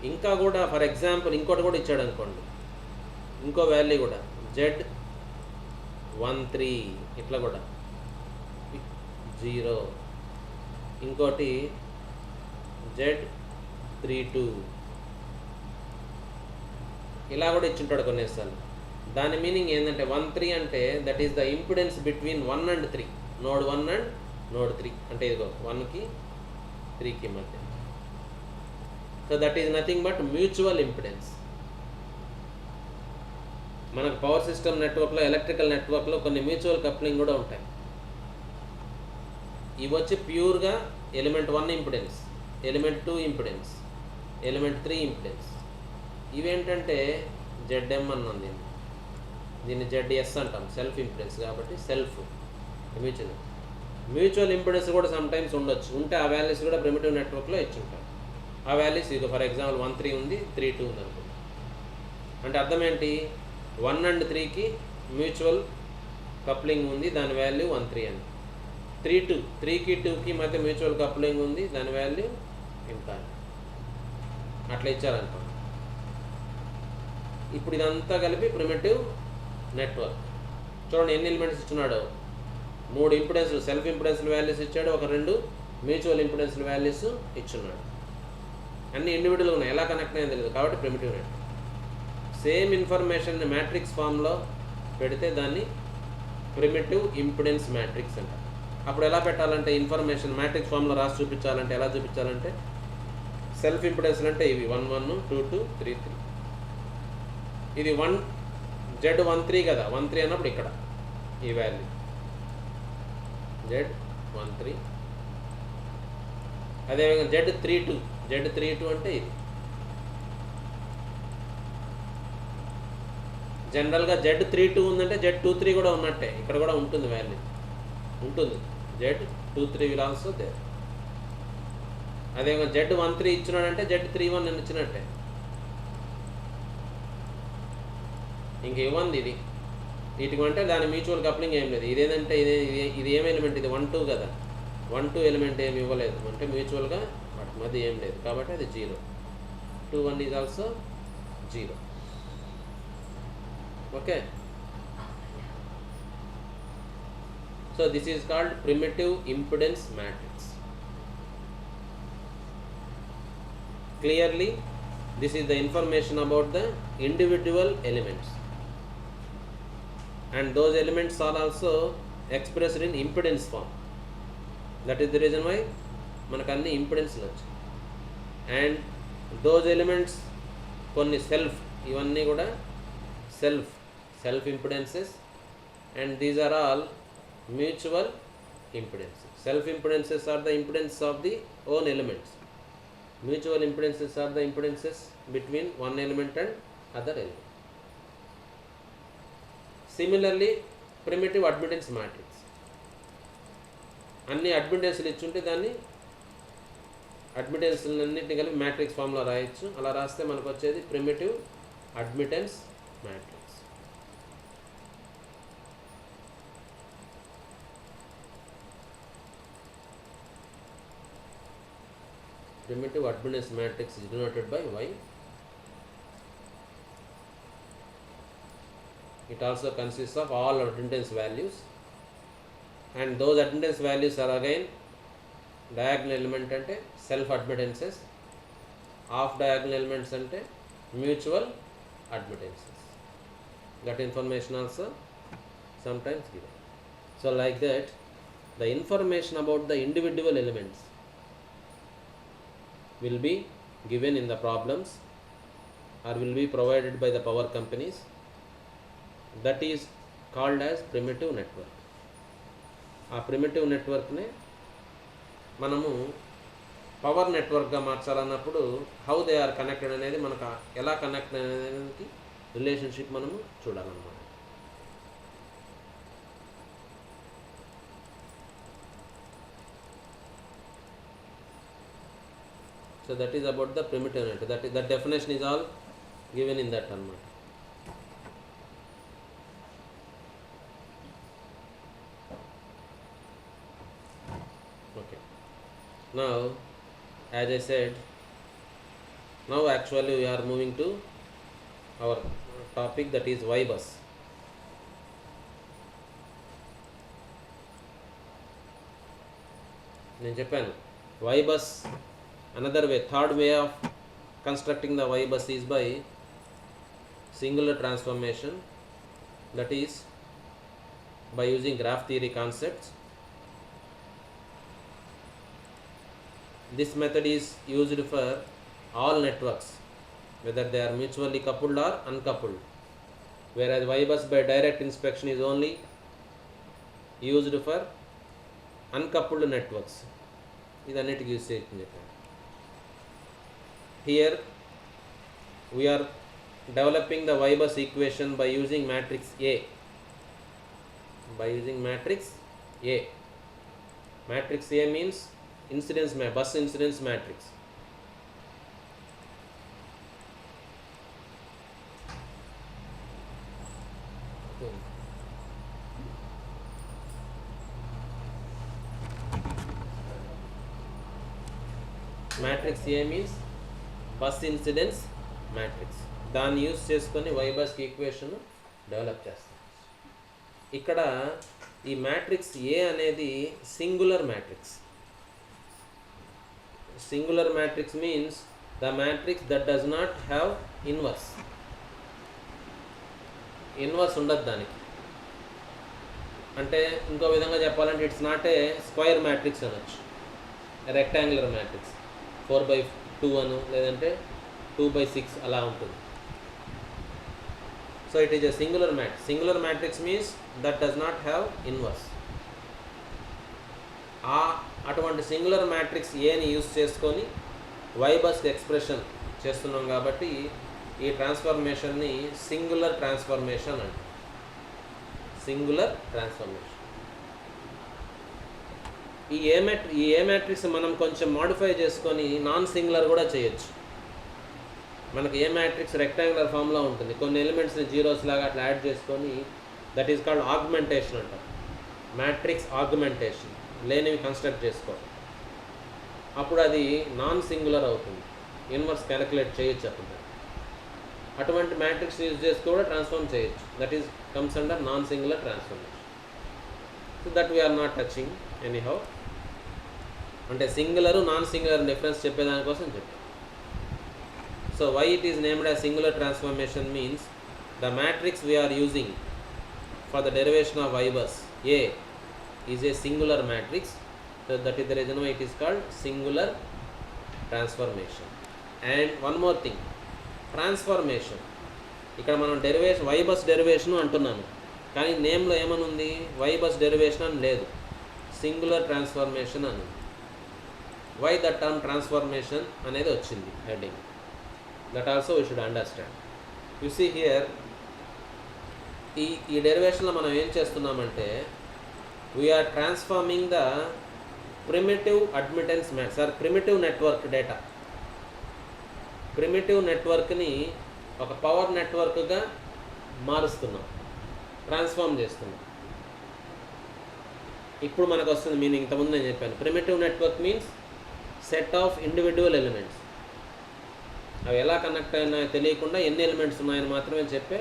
ఇంకా కూడా ఫర్ ఎగ్జాంపుల్ ఇంకోటి కూడా ఇచ్చాడు అనుకోండి, ఇంకో వాల్యూ కూడా Z13 ఇట్లా కూడా 0, ఇంకోటి Z32 ఇలా కూడా ఇచ్చింటాడు కొన్నిసార్లు. దాని మీనింగ్ ఏంటంటే 13 అంటే that is the impedance between 1 and 3, node 1 and node 3 అంటే ఇదిగో 1కి 3కి మధ్య. So that is nothing but mutual impedance. మనకు పవర్ సిస్టమ్ నెట్వర్క్లో, ఎలక్ట్రికల్ నెట్వర్క్లో కొన్ని మ్యూచువల్ కప్లింగ్ కూడా ఉంటాయి. ఇవి వచ్చి ప్యూర్గా element 1 impedance, element 2 impedance, element 3 impedance. ఇవేంటంటే ZM అన్నది, దీన్ని ZS అంటాం, సెల్ఫ్ ఇంపిడెన్స్ కాబట్టి సెల్ఫ్ మ్యూచువల్ ఇంపిడెన్స్ కూడా సమ్ టైమ్స్ ఉండొచ్చు. ఉంటే ఆ వాల్యూస్ కూడా ప్రిమిటివ్ నెట్వర్క్లో ఇచ్చుంటాం. ఆ వాల్యూస్ ఇది ఫర్ ఎగ్జాంపుల్ 13 ఉంది, 32 ఉంది అనుకుంటాం. అంటే అర్థం ఏంటి, 1 and 3కి మ్యూచువల్ కప్లింగ్ ఉంది, దాని వాల్యూ 13 అని. 3కి 2కి మధ్య మ్యూచువల్ కప్లింగ్ ఉంది, దాని వాల్యూ ఇంకా అట్లా ఇచ్చారనుకోండి. ఇప్పుడు ఇదంతా కలిపి ప్రిమిటివ్ నెట్వర్క్. చూడండి ఎన్ని ఎలిమెంట్స్ ఇచ్చున్నాడు, 3 ఇంపిడెన్స్లు సెల్ఫ్ ఇంపిడెన్స్ల వాల్యూస్ ఇచ్చాడు, 2 మ్యూచువల్ ఇంపిడెన్స్ల వాల్యూస్ ఇచ్చున్నాడు. అన్ని ఇండివిజువల్గా ఉన్నాయి, ఎలా కనెక్ట్ అయ్యింది తెలియదు కాబట్టి ప్రిమిటివ్ నెట్వర్క్. సేమ్ ఇన్ఫర్మేషన్ని మ్యాట్రిక్స్ ఫామ్లో పెడితే దాన్ని ప్రిమిటివ్ ఇంపిడెన్స్ మ్యాట్రిక్స్ అంటారు. అప్పుడు ఎలా పెట్టాలంటే ఇన్ఫర్మేషన్ మ్యాట్రిక్స్ ఫామ్లో రాసి చూపించాలంటే ఎలా చూపించాలంటే సెల్ఫ్ ఇంపిడెన్స్లు అంటే ఇవి 11, 22, 33. ఇది Z13 కదా, 13 అన్నప్పుడు ఇక్కడ ఈ వాల్యూ Z13. అదేవిధంగా Z32 అంటే ఇది. జనరల్గా Z32 ఉందంటే Z23 కూడా ఉన్నట్టే, ఇక్కడ కూడా ఉంటుంది వాల్యూ ఉంటుంది. Z23 will also there. అదేవిధంగా Z13 ఇచ్చినాడంటే Z31 ఇచ్చినట్టే. ఇంక ఇవ్వండి ఇది వీటికి అంటే దాని మ్యూచువల్ కప్లింగ్ ఏం లేదు. ఇదేంటంటే ఇది ఏం ఎలిమెంట్, ఇది 1 2 కదా, 1 2 ఎలిమెంట్ ఏమి ఇవ్వలేదు అంటే మ్యూచువల్గా వాటి మధ్య ఏం లేదు కాబట్టి అది 0. 2 1 is also 0. Okay, so this is called primitive impedance matrix. Clearly this is the information about the individual elements, and those elements are also expressed in impedance form. That is the reason why మనకు అన్ని ఇంపిడెన్స్లు వచ్చాయి. And those elements కొన్ని self, ఇవన్నీ కూడా self impedances, and these are all mutual impedances. Self impedances are the impedance of the own elements. Mutual impedances are the impedances between one element and other element. Similarly, primitive admittance matrix. అన్ని అడ్మిటెన్స్లు ఇచ్చుంటే దాన్ని అడ్మిటెన్స్లన్నింటినీ కలిపి matrix ఫామ్లో రాయొచ్చు. అలా రాస్తే మనకు వచ్చేది primitive admittance matrix. Primitive admittance matrix is denoted by Y. It also consists of all attendance values, and those attendance values are again diagonal element ante self admittances, off diagonal elements ante mutual admittances. That information also sometimes given. So like that, the information about the individual elements will be given in the problems or will be provided by the power companies. That is called as primitive network. ఆ primitive నెట్వర్క్నే మనము power నెట్వర్క్గా మార్చాలన్నప్పుడు how they are connected అనేది మనకు ఎలా connect అనేది relationship మనము చూడాలన్నమాట. So that is about the primitive network. That definition is all given in that anamata. Okay. Now, as I said, now actually we are moving to our topic, that is Y bus. నేను చెప్పాను Y bus, another way, third way of constructing the Y bus is by singular transformation, that is by using graph theory concepts. This method is used for all networks, whether they are mutually coupled or uncoupled, whereas Y bus by direct inspection is only used for uncoupled networks. ఇదన్నిటికి use చేస్తుంది చెప్పాను. Here we are developing the Y bus equation by using matrix A. Matrix A means bus incidence matrix. Matrix A means bus incidence matrix. దాన్ని use చేసుకొని Y bus equation develop చేస్తాం. ఇక్కడ ఈ matrix A అనేది singular matrix. Singular matrix means the matrix that does not have inverse. Inverse ఉండదు దానికి. అంటే ఇంకో విధంగా చెప్పాలంటే it's not a square matrix అనొచ్చు, రెక్టాంగులర్ మ్యాట్రిక్స్ 4/2 అను, లేదంటే 2/6 అలా ఉంటుంది. So it is a singular matrix. Singular matrix means that does not have inverse. అటువంటి సింగులర్ మ్యాట్రిక్స్ ఏని యూజ్ చేసుకొని Y bus ఎక్స్ప్రెషన్ చేస్తున్నాం కాబట్టి ఈ ట్రాన్స్ఫర్మేషన్ని సింగులర్ ట్రాన్స్ఫర్మేషన్ అంట. Singular transformation. ఈ ఏ మ్యాట్రిక్స్ మనం కొంచెం మాడిఫై చేసుకొని నాన్ సింగులర్ కూడా చేయొచ్చు. మనకి ఏ మ్యాట్రిక్స్ రెక్టాంగులర్ ఫామ్లో ఉంటుంది, కొన్ని ఎలిమెంట్స్ని జీరోస్ లాగా అట్లా యాడ్ చేసుకొని, దట్ ఈస్ కాల్డ్ ఆగ్మెంటేషన్ అంటారు. మ్యాట్రిక్స్ ఆగ్మెంటేషన్, లేనివి కన్స్ట్రక్ట్ చేసుకోవాలి. అప్పుడు అది నాన్ సింగులర్ అవుతుంది, ఇన్వర్స్ క్యాలిక్యులేట్ చేయొచ్చు. అటువంటి మ్యాట్రిక్స్ యూజ్ చేసి కూడా ట్రాన్స్ఫార్మ్ చేయొచ్చు. That is comes under non singular transformation. So that we are not touching anyhow. అంటే సింగులర్ నాన్ సింగులర్ డిఫరెన్స్ చెప్పేదానికోసం చెప్పాను. So why it is named as singular transformation means the matrix we are using for the derivation of Y bus A is a singular matrix. So that is the reason why it is called singular transformation. And one more thing, transformation. ఇక్కడ మనం derivation Y bus derivation అంటున్నాను, కానీ నేమ్లో ఏమని ఉంది, Y bus derivation అని లేదు, singular transformation అని. Why that term transformation అనేది వచ్చింది heading. That also we should understand. You see here, ఈ డెరివేషన్లో మనం ఏం చేస్తున్నామంటే, we're transforming the primitive admittance matrix or primitive network data. Primitive నెట్వర్క్ని ఒక పవర్ నెట్వర్క్గా మారుస్తున్నాం, ట్రాన్స్ఫార్మ్ చేస్తున్నాం. ఇప్పుడు మనకు వస్తుంది మీనింగ్. ఇంతకుముందు నేను చెప్పాను, primitive network means set of individual elements. అవి ఎలా కనెక్ట్ అయినాయో తెలియకుండా ఎన్ని ఎలిమెంట్స్ ఉన్నాయని మాత్రమే చెప్పే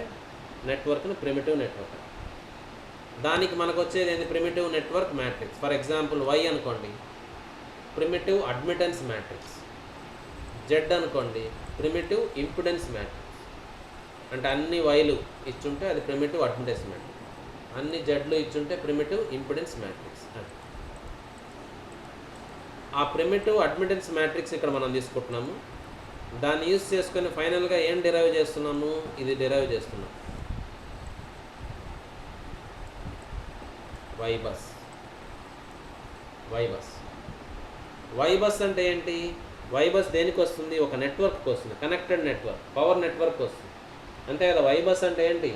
నెట్వర్క్ని ప్రిమిటివ్ నెట్వర్క్. దానికి మనకు వచ్చేది ఏంటి? Primitive network matrix. For example Y అనుకోండి, ప్రిమిటివ్ అడ్మిటెన్స్ మ్యాట్రిక్స్. జెడ్ అనుకోండి, ప్రిమిటివ్ ఇంపిడెన్స్ మ్యాట్రిక్స్. అంటే అన్ని వైలు ఇచ్చుంటే అది ప్రిమిటివ్ అడ్మిటెన్స్ మ్యాట్రిక్స్, అన్ని జెడ్లు ఇచ్చుంటే ప్రిమిటివ్ ఇంపిడెన్స్ మ్యాట్రిక్స్. ఆ ప్రిమిటివ్ అడ్మిటెన్స్ మ్యాట్రిక్స్ ఇక్కడ మనం తీసుకుంటున్నాము. దాన్ని యూజ్ చేసుకొని ఫైనల్గా ఏం డిరైవ్ చేస్తున్నాము? ఇది డిరైవ్ చేస్తున్నాం, వై బస్. వై బస్ అంటే ఏంటి? వై బస్ దేనికి వస్తుంది? ఒక నెట్వర్క్కి వస్తుంది, కనెక్టెడ్ నెట్వర్క్, పవర్ నెట్వర్క్ వస్తుంది, అంతే కదా. వై బస్ అంటే ఏంటి?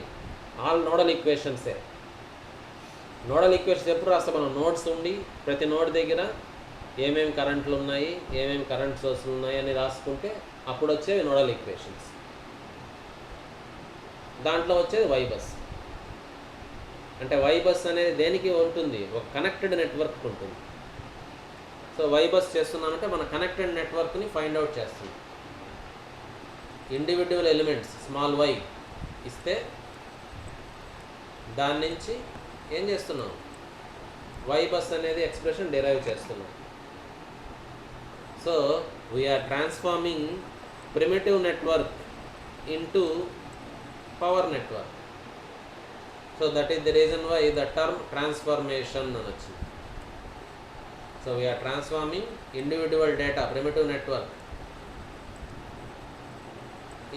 ఆల్ నోడల్ ఈక్వేషన్సే. నోడల్ ఈక్వేషన్స్ ఎప్పుడు రాస్తాం మనం? నోడ్స్ ఉండి ప్రతి నోడ్ దగ్గర ఏమేమి కరెంట్లు ఉన్నాయి, ఏమేమి కరెంట్ సోర్సులు ఉన్నాయి అని రాసుకుంటే అప్పుడు వచ్చేవి నోడల్ ఈక్వేషన్స్. దాంట్లో వచ్చేది వై బస్. అంటే వై బస్ అనేది దేనికి ఉంటుంది? ఒక కనెక్టెడ్ నెట్వర్క్ ఉంటుంది. సో వై బస్ చేస్తున్నామంటే మన కనెక్టెడ్ నెట్వర్క్ని ఫైండ్ అవుట్ చేస్తుంది. ఇండివిజువల్ ఎలిమెంట్స్ స్మాల్ వై ఇస్తే దాని నుంచి ఏం చేస్తున్నాం? వై బస్ అనేది ఎక్స్ప్రెషన్ డిరైవ్ చేస్తున్నాం. So we are transforming primitive network into power network. So that is the reason why the term transformation అని వచ్చింది. So we are transforming individual data primitive network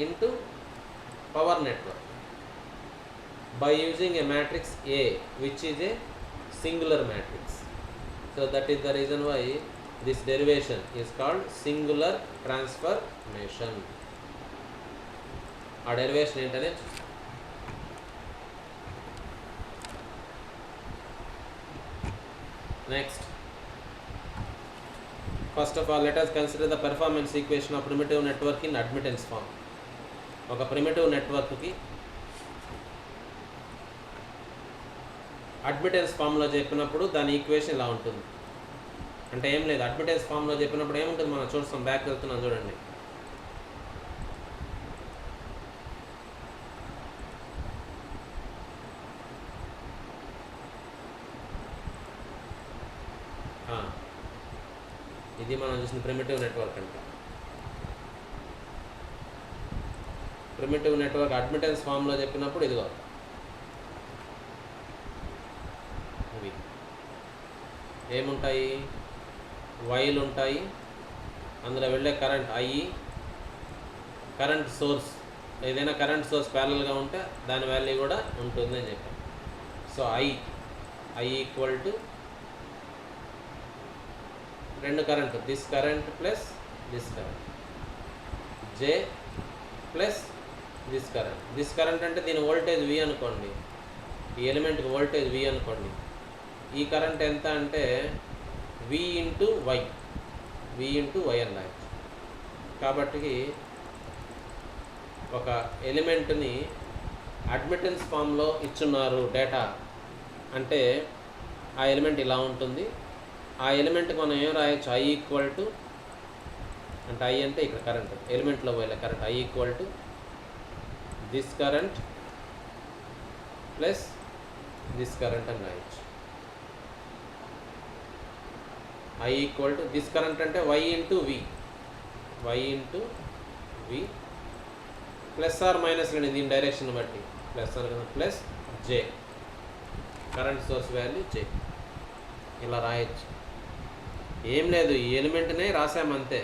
into power network by using a matrix A, which is a singular matrix. So that is the reason why this derivation is called singular transformation. ఆ derivation ఏంటనే చూస్తాం. Next, first of all, let us consider the performance equation of primitive network in admittance form. ఒక primitive నెట్వర్క్కి admittance ఫామ్లో చెప్పినప్పుడు దాని equation ఇలా ఉంటుంది. అంటే ఏం లేదు, అడ్మిటెన్స్ ఫామ్లో చెప్పినప్పుడు ఏముంటుంది మనం చూస్తాం. బ్యాక్ వెళ్తున్నాం చూడండి. ఇది మనం చూసిన ప్రిమిటివ్ నెట్వర్క్ అంటే. ప్రిమిటివ్ నెట్వర్క్ అడ్మిటెన్స్ ఫామ్లో చెప్పినప్పుడు ఇదిగో ఇవి ఏముంటాయి? వైలు ఉంటాయి, అందులో వెళ్ళే కరెంట్ ఐ, కరెంట్ సోర్స్, ఏదైనా కరెంట్ సోర్స్ ప్యారలల్గా ఉంటే దాని వాల్యూ కూడా ఉంటుంది అని చెప్పాను. సో ఐ ఈక్వల్ టు రెండు current, this current plus this current, J plus this current అంటే దీని వోల్టేజ్ వి అనుకోండి, ఈ ఎలిమెంట్కి వోల్టేజ్ వి అనుకోండి. ఈ కరెంట్ ఎంత అంటే వి ఇంటూ వై అని రాయచ్చు. కాబట్టి ఒక ఎలిమెంట్ని అడ్మిటెన్స్ ఫామ్లో ఇచ్చున్నారు డేటా అంటే ఆ ఎలిమెంట్ ఇలా ఉంటుంది. ఆ ఎలిమెంట్కి మనం ఏం రాయొచ్చు? ఐ ఈక్వల్ టు, అంటే ఐ అంటే ఇక్కడ కరెంట్, ఎలిమెంట్లో పోయే current, I equal to this current plus this current అని రాయొచ్చు. I equal to this current అంటే Y into V plus or minus అండి దీని డైరెక్షన్ బట్టి, plus or plus J, current source value J, ఇలా రాయొచ్చు. ఏం లేదు, ఈ ఎలిమెంట్నే రాసామంతే.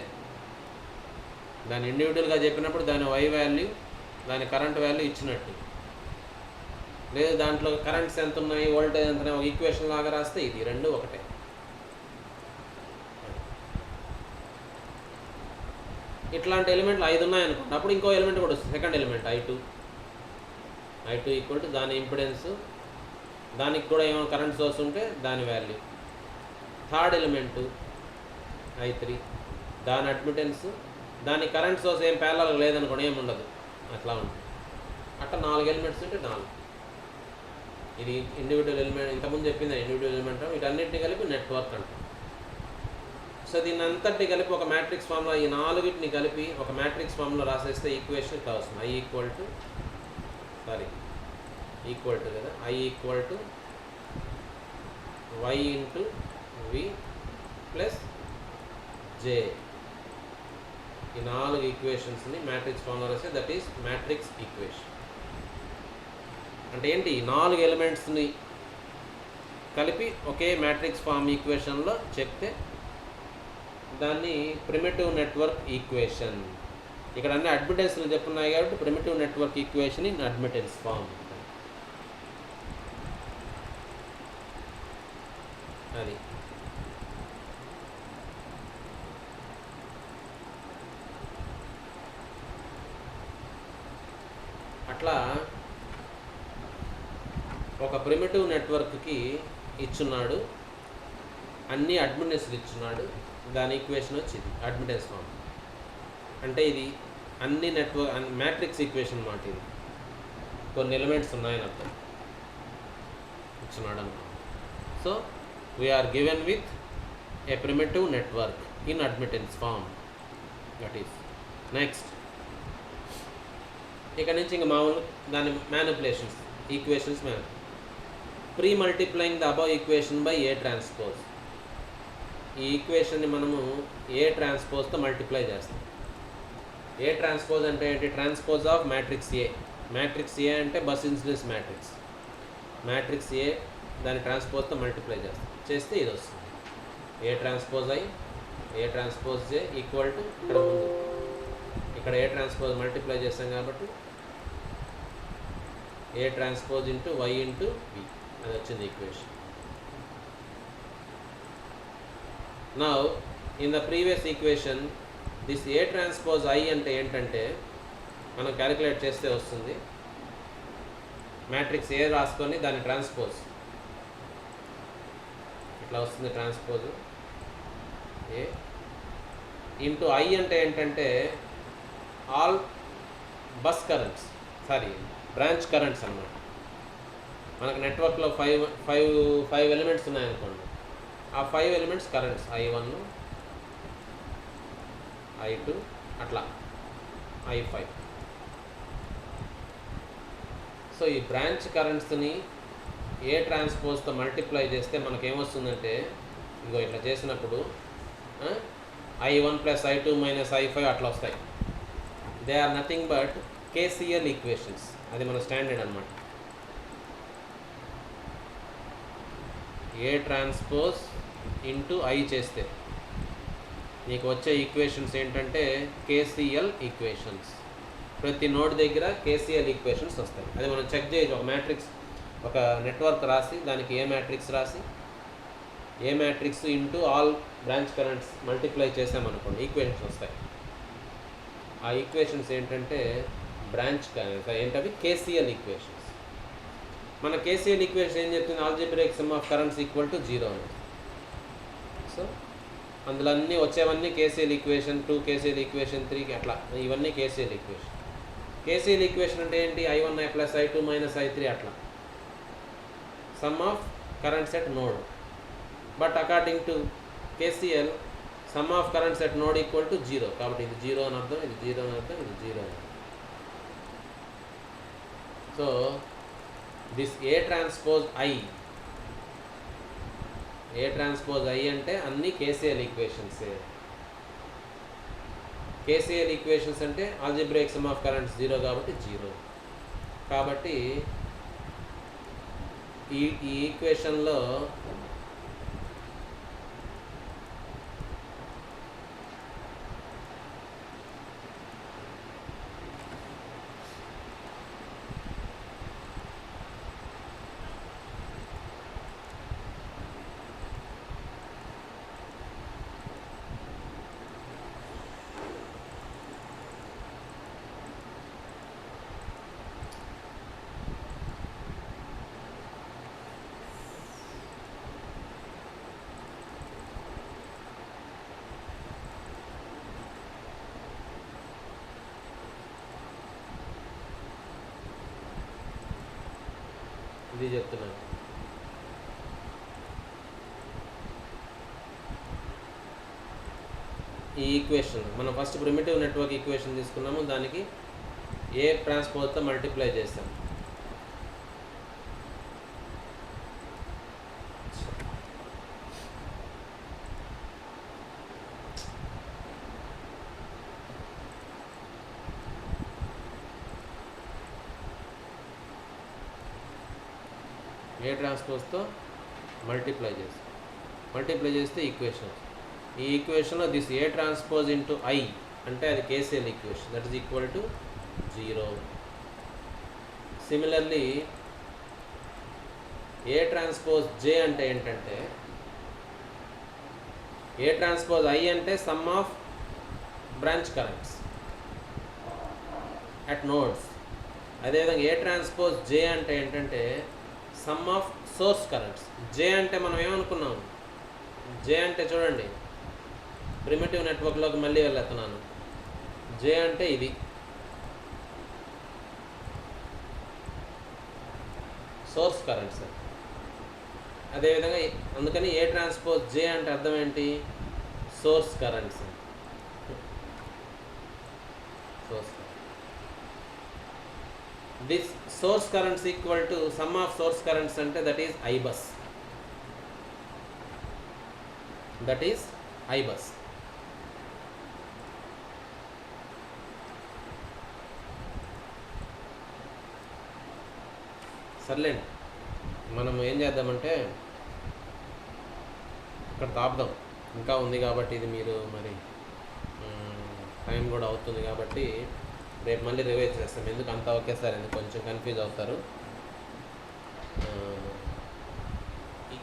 దాని ఇండివిజువల్గా చెప్పినప్పుడు దాని వై వాల్యూ, దాని కరెంట్ వాల్యూ ఇచ్చినట్టు. లేదు దాంట్లో కరెంట్స్ ఎంత ఉన్నాయి, వోల్టేజ్ ఎంత ఉన్నాయి, ఒక ఈక్వేషన్ లాగా రాస్తే ఇది రెండు ఒకటే. ఇట్లాంటి ఎలిమెంట్లు 5 ఉన్నాయనుకోండి, అప్పుడు ఇంకో ఎలిమెంట్ కూడా వస్తుంది, second element I two equal to దాని ఇంపిడెన్స్, దానికి కూడా ఏమైనా కరెంట్ సోర్స్ ఉంటే దాని వాల్యూ. థర్డ్ ఎలిమెంటు I3, దాని అడ్మిటెన్స్, దాని కరెంట్ సోర్స్ ఏం ప్యారలల్ లేదనుకోండి, ఏమి ఉండదు, అట్లా ఉంటుంది. అట్లా 4 ఎలిమెంట్స్ ఉంటే 4. ఇది ఇండివిజువల్ ఎలిమెంట్, ఇంతకుముందు చెప్పింది ఇండివిజువల్ ఎలిమెంట్. వీటన్నిటిని కలిపి నెట్వర్క్ అంటాం. సో దీన్ని అంతటి కలిపి ఒక మ్యాట్రిక్స్ ఫామ్లో, ఈ 4 కలిపి ఒక మ్యాట్రిక్స్ ఫామ్లో రాసేస్తే ఈక్వేషన్ ఇట్లా వస్తుంది. I equal to equal to కదా, I equal to y into v plus j. ఈ 4 ఈక్వేషన్స్ని మ్యాట్రిక్స్ ఫార్మ్లో రాస్తే దట్ ఈస్ మ్యాట్రిక్స్ ఈక్వేషన్. అంటే ఏంటి, 4 ఎలిమెంట్స్ని కలిపి ఒకే మ్యాట్రిక్స్ ఫార్మ్ ఈక్వేషన్లో చెప్తే దాన్ని ప్రిమిటివ్ నెట్వర్క్ ఈక్వేషన్. ఇక్కడ అన్ని అడ్మిటెన్స్లు చెప్పున్నాయి కాబట్టి primitive network equation in admittance form. అది అట్లా ఒక ప్రిమిటివ్ నెట్వర్క్కి ఇచ్చున్నాడు, అన్ని అడ్మిటెన్స్లు ఇచ్చున్నాడు, దాని ఈక్వేషన్ వచ్చింది అడ్మిటెన్స్ ఫార్మ్. అంటే ఇది అన్ని నెట్వర్క్ మ్యాట్రిక్స్ ఈక్వేషన్ మాట. ఇది కొన్ని ఎలిమెంట్స్ ఉన్నాయని అర్థం ఇచ్చున్నాడు అనుకో. So we are given with a primitive network in admittance form. That is next. ఇక్కడ నుంచి ఇంక మామూలు దాని manipulations equations pre multiplying the above equation by A transpose. ఈ ఈక్వేషన్ని మనము ఏ ట్రాన్స్పోజ్తో మల్టిప్లై చేస్తాం. ఏ ట్రాన్స్పోజ్ అంటే ఏంటి, transpose of matrix A. Matrix A అంటే bus incidence matrix. Matrix A దాని ట్రాన్స్పోజ్తో మల్టిప్లై చేస్తే ఇది వస్తుంది. A transpose I, A transpose J equal to ఇక్కడ ముందు ఇక్కడ ఏ ట్రాన్స్పోజ్ మల్టిప్లై చేస్తాం కాబట్టి A transpose into Y into V అది వచ్చింది equation. Now in the previous equation this A transpose I అంటే ఏంటంటే మనం క్యాలిక్యులేట్ చేస్తే వస్తుంది మ్యాట్రిక్స్ ఏ రాసుకొని దాని ట్రాన్స్పోజ్ ఇట్లా వస్తుంది. ట్రాన్స్పోజ్ ఏ ఇంటూ ఐ అంటే ఏంటంటే all bus currents, branch currents అన్నమాట. మనకు నెట్వర్క్లో ఫైవ్ ఎలిమెంట్స్ ఉన్నాయనుకోండి, ఆ 5 ఎలిమెంట్స్ కరెంట్స్ I1, I2 అట్లా I5. సో ఈ బ్రాంచ్ కరెంట్స్ని ఏ ట్రాన్స్పోజ్తో మల్టిప్లై చేస్తే మనకేమొస్తుందంటే ఇగో ఇట్లా చేసినప్పుడు I1 plus I2 minus I5 అట్లా వస్తాయి. They are nothing but KCL equations. అది మన స్టాండర్డ్ అన్నమాట. ఏ ట్రాన్స్పోజ్ ఇంటూ ఐ చేస్తే నీకు వచ్చే ఈక్వేషన్స్ ఏంటంటే KCL ఈక్వేషన్స్. ప్రతి నోడ్ దగ్గర KCL ఈక్వేషన్స్ వస్తాయి. అది మనం చెక్ చేయొచ్చు. ఒక మ్యాట్రిక్స్, ఒక నెట్వర్క్ రాసి దానికి ఏ మ్యాట్రిక్స్ రాసి A matrix into all branch currents multiply చేసామనుకోండి ఈక్వేషన్స్ వస్తాయి. ఆ ఈక్వేషన్స్ ఏంటంటే బ్రాంచ్ ఏంటవి KCL ఈక్వేషన్స్. మన KCL ఈక్వేషన్ ఏం చెప్తుంది, algebraic sum of currents equal to 0 అనేది. సో అందులో అన్నీ వచ్చేవన్నీ KCL ఈక్వేషన్ 2, KCL ఈక్వేషన్ 3 అట్లా ఇవన్నీ KCL ఈక్వేషన్. KCL ఈక్వేషన్ అంటే ఏంటి, I1 plus I2 minus I3 అట్లా some of currents at node. But according to KCL some of currents at node equal to 0. కాబట్టి ఇది 0 అని అర్థం, ఇది 0 అని అర్థం, ఇది 0 అని అర్థం. So this A transpose I అంటే అన్ని KCL ఈక్వేషన్స్. KCL ఈక్వేషన్స్ అంటే ఆల్జీబ్రాయిక్ సమ్ ఆఫ్ కరెంట్స్ 0 కాబట్టి 0. కాబట్టి ఈ ఈక్వేషన్లో ఇది చెప్తున్నాను. ఈ ఈక్వేషన్ మనం ఫస్ట్ ప్రిమిటివ్ నెట్వర్క్ ఈక్వేషన్ తీసుకున్నాము, దానికి ఏ ట్రాన్స్పోజ్తో మల్టిప్లై చేస్తాం. ఏ ట్రాన్స్పోజ్తో మల్టిప్లై చేస్తే ఈక్వేషన్. ఈ ఈక్వేషన్లో this A transpose into I అంటే అది KCL equation, that is equal to 0. Similarly A transpose J అంటే ఏంటంటే, ఏ ట్రాన్స్పోజ్ ఐ అంటే sum of branch currents at nodes. అదేవిధంగా ఏ ట్రాన్స్పోజ్ జే అంటే ఏంటంటే sum of source currents. J అంటే మనం ఏమనుకున్నాం, జే అంటే చూడండి, ప్రిమిటివ్ నెట్వర్క్లోకి మళ్ళీ వెళ్తున్నాను. జే అంటే ఇది సోర్స్ కరెంట్స్. అదేవిధంగా అందుకని ఏ ట్రాన్స్పోజ్ జే అంటే అర్థం ఏంటి, source currents. Source this source currents equal to some of source currents అంటే దట్ ఈస్ ఐ బస్. సర్లేండి, మనం ఏం చేద్దామంటే ఇక్కడ తాపుదాం, ఇంకా ఉంది కాబట్టి ఇది మీరు మరి టైం కూడా అవుతుంది కాబట్టి రేపు మళ్ళీ రివైజ్ చేస్తాం. ఎందుకు అంతా ఒకేసారి ఎందుకు కొంచెం కన్ఫ్యూజ్ అవుతారు.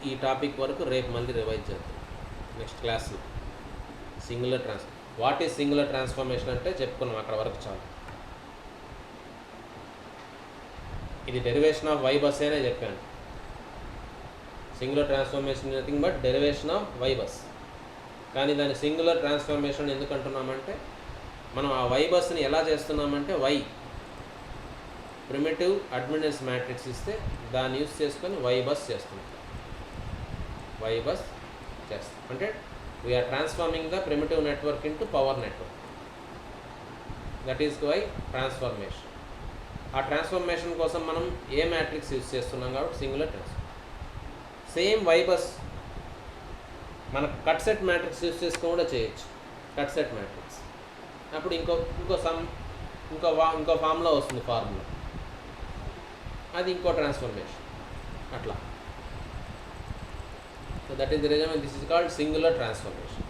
ఈ టాపిక్ వరకు రేపు మళ్ళీ రివైజ్ చేద్దాం నెక్స్ట్ క్లాస్లో. వాట్ ఈజ్ సింగులర్ ట్రాన్స్ఫర్మేషన్ అంటే చెప్పుకున్నాం, అక్కడ వరకు చాలు. ఇది డెరివేషన్ ఆఫ్ వై బస్ అనే చెప్పాను. Singular transformation nothing but derivation of Y bus. కానీ దాన్ని సింగులర్ ట్రాన్స్ఫర్మేషన్ ఎందుకు అంటున్నామంటే, మనం ఆ వై బస్ని ఎలా చేస్తున్నామంటే, వై ప్రిమిటివ్ అడ్మిటెన్స్ మ్యాట్రిక్స్ ఇస్తే దాన్ని యూస్ చేసుకొని వై బస్ చేస్తున్నాం. అంటే we are transforming the primitive network into power network. That is why transformation. ఆ ట్రాన్స్ఫర్మేషన్ కోసం మనం ఏ మ్యాట్రిక్స్ యూస్ చేస్తున్నాం కాబట్టి singular transformation. Same Y bus మనకు కట్ సెట్ మ్యాట్రిక్స్ యూస్ చేసుకొని కూడా చేయొచ్చు. కట్ సెట్ మ్యాట్రిక్స్ అప్పుడు ఇంకో ఫార్ములా వస్తుంది, ఫార్ములా అది ఇంకో ట్రాన్స్ఫర్మేషన్ అట్లా. So that is the reason this is called singular transformation.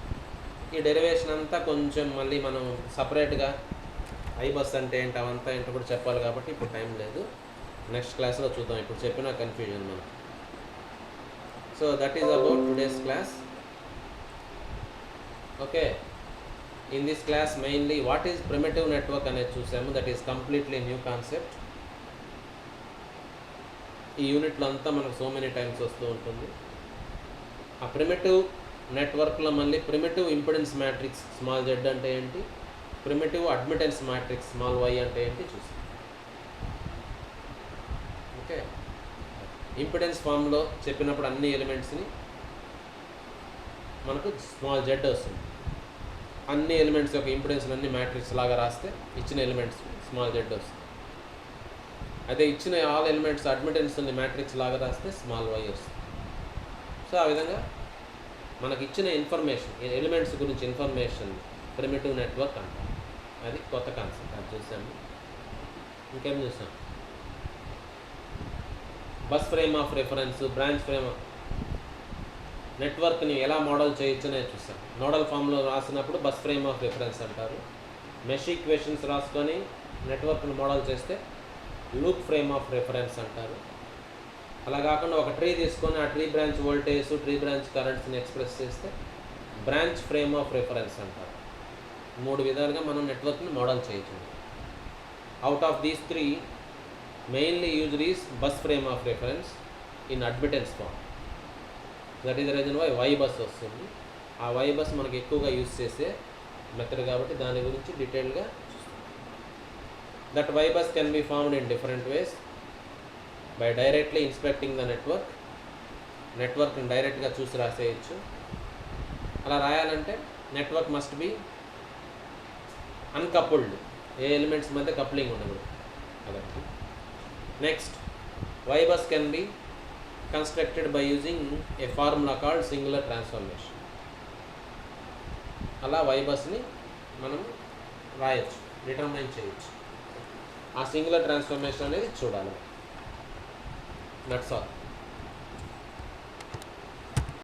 ఈ డెరివేషన్ అంతా కొంచెం మళ్ళీ మనం సపరేట్గా ఐ బస్ అంటే ఏంటి అవంతా ఏంటో కూడా చెప్పాలి కాబట్టి ఇప్పుడు టైం లేదు, నెక్స్ట్ క్లాస్లో చూద్దాం. ఇప్పుడు చెప్పిన కన్ఫ్యూజన్ మనం. So that is about today's class. Okay, in this class mainly what is primitive network అనేది చూసాము. That is completely new concept. ఈ యూనిట్లో అంతా మనకు సో మెనీ టైమ్స్ వస్తూ ఉంటుంది. ఆ ప్రిమిటివ్ నెట్వర్క్లో మళ్ళీ primitive impedance matrix small Z అంటే ఏంటి, primitive admittance matrix small Y అంటే ఏంటి చూసాం. ఓకే, ఇంపిడెన్స్ ఫామ్లో చెప్పినప్పుడు అన్ని ఎలిమెంట్స్ని మనకు స్మాల్ జెడ్ వస్తుంది. అన్ని ఎలిమెంట్స్ యొక్క ఇంపిడెన్స్ అన్ని మ్యాట్రిక్స్ లాగా రాస్తే ఇచ్చిన ఎలిమెంట్స్ స్మాల్ జెడ్ వస్తుంది. అదే ఇచ్చిన ఆల్ ఎలిమెంట్స్ అడ్మిటెన్స్ ఉన్న మ్యాట్రిక్స్ లాగా రాస్తే స్మాల్ వై వస్తుంది. సో ఆ విధంగా మనకి ఇచ్చిన ఇన్ఫర్మేషన్, ఎలిమెంట్స్ గురించి ఇన్ఫర్మేషన్ ప్రిమిటివ్ నెట్వర్క్ అంటాం. అది కొత్త కాన్సెప్ట్, అది చూసాము. ఇంకేం చూసాం, bus frame of reference, branch frame నెట్వర్క్ని ఎలా మోడల్ చేయొచ్చు అనేది చూసాం. నోడల్ ఫామ్లో రాసినప్పుడు బస్ ఫ్రేమ్ ఆఫ్ రిఫరెన్స్ అంటారు. మెష్ ఈక్వేషన్స్ రాసుకొని నెట్వర్క్ని మోడల్ చేస్తే లూప్ ఫ్రేమ్ ఆఫ్ రిఫరెన్స్ అంటారు. అలా కాకుండా ఒక ట్రీ తీసుకొని ఆ tree branch voltage, tree branch కరెంట్స్ని ఎక్స్ప్రెస్ చేస్తే బ్రాంచ్ ఫ్రేమ్ ఆఫ్ రిఫరెన్స్ అంటారు. 3 విధాలుగా మనం నెట్వర్క్ని మోడల్ చేయొచ్చు. Out of these 3 mainly used is bus frame of reference in admittance form. That is the reason why Y bus వస్తుంది. ఆ why bus మనకు ఎక్కువగా యూజ్ చేసే మెథడ్ కాబట్టి దాని గురించి డీటెయిల్గా చూస్తాం. That Y bus can be formed in different ways. By directly inspecting the నెట్వర్క్ని డైరెక్ట్గా చూసి రాసేయచ్చు. అలా రాయాలంటే నెట్వర్క్ మస్ట్ బి అన్కపుల్డ్, ఏ ఎలిమెంట్స్ మధ్య కప్లింగ్ ఉండకూడదు. కాబట్టి next Y bus can be constructed by using a formula called singular transformation. అలా వై బస్ని మనం రాయొచ్చు, డిటర్మైన్ చేయొచ్చు. ఆ సింగులర్ ట్రాన్స్ఫర్మేషన్ అనేది చూడాలి. That's all.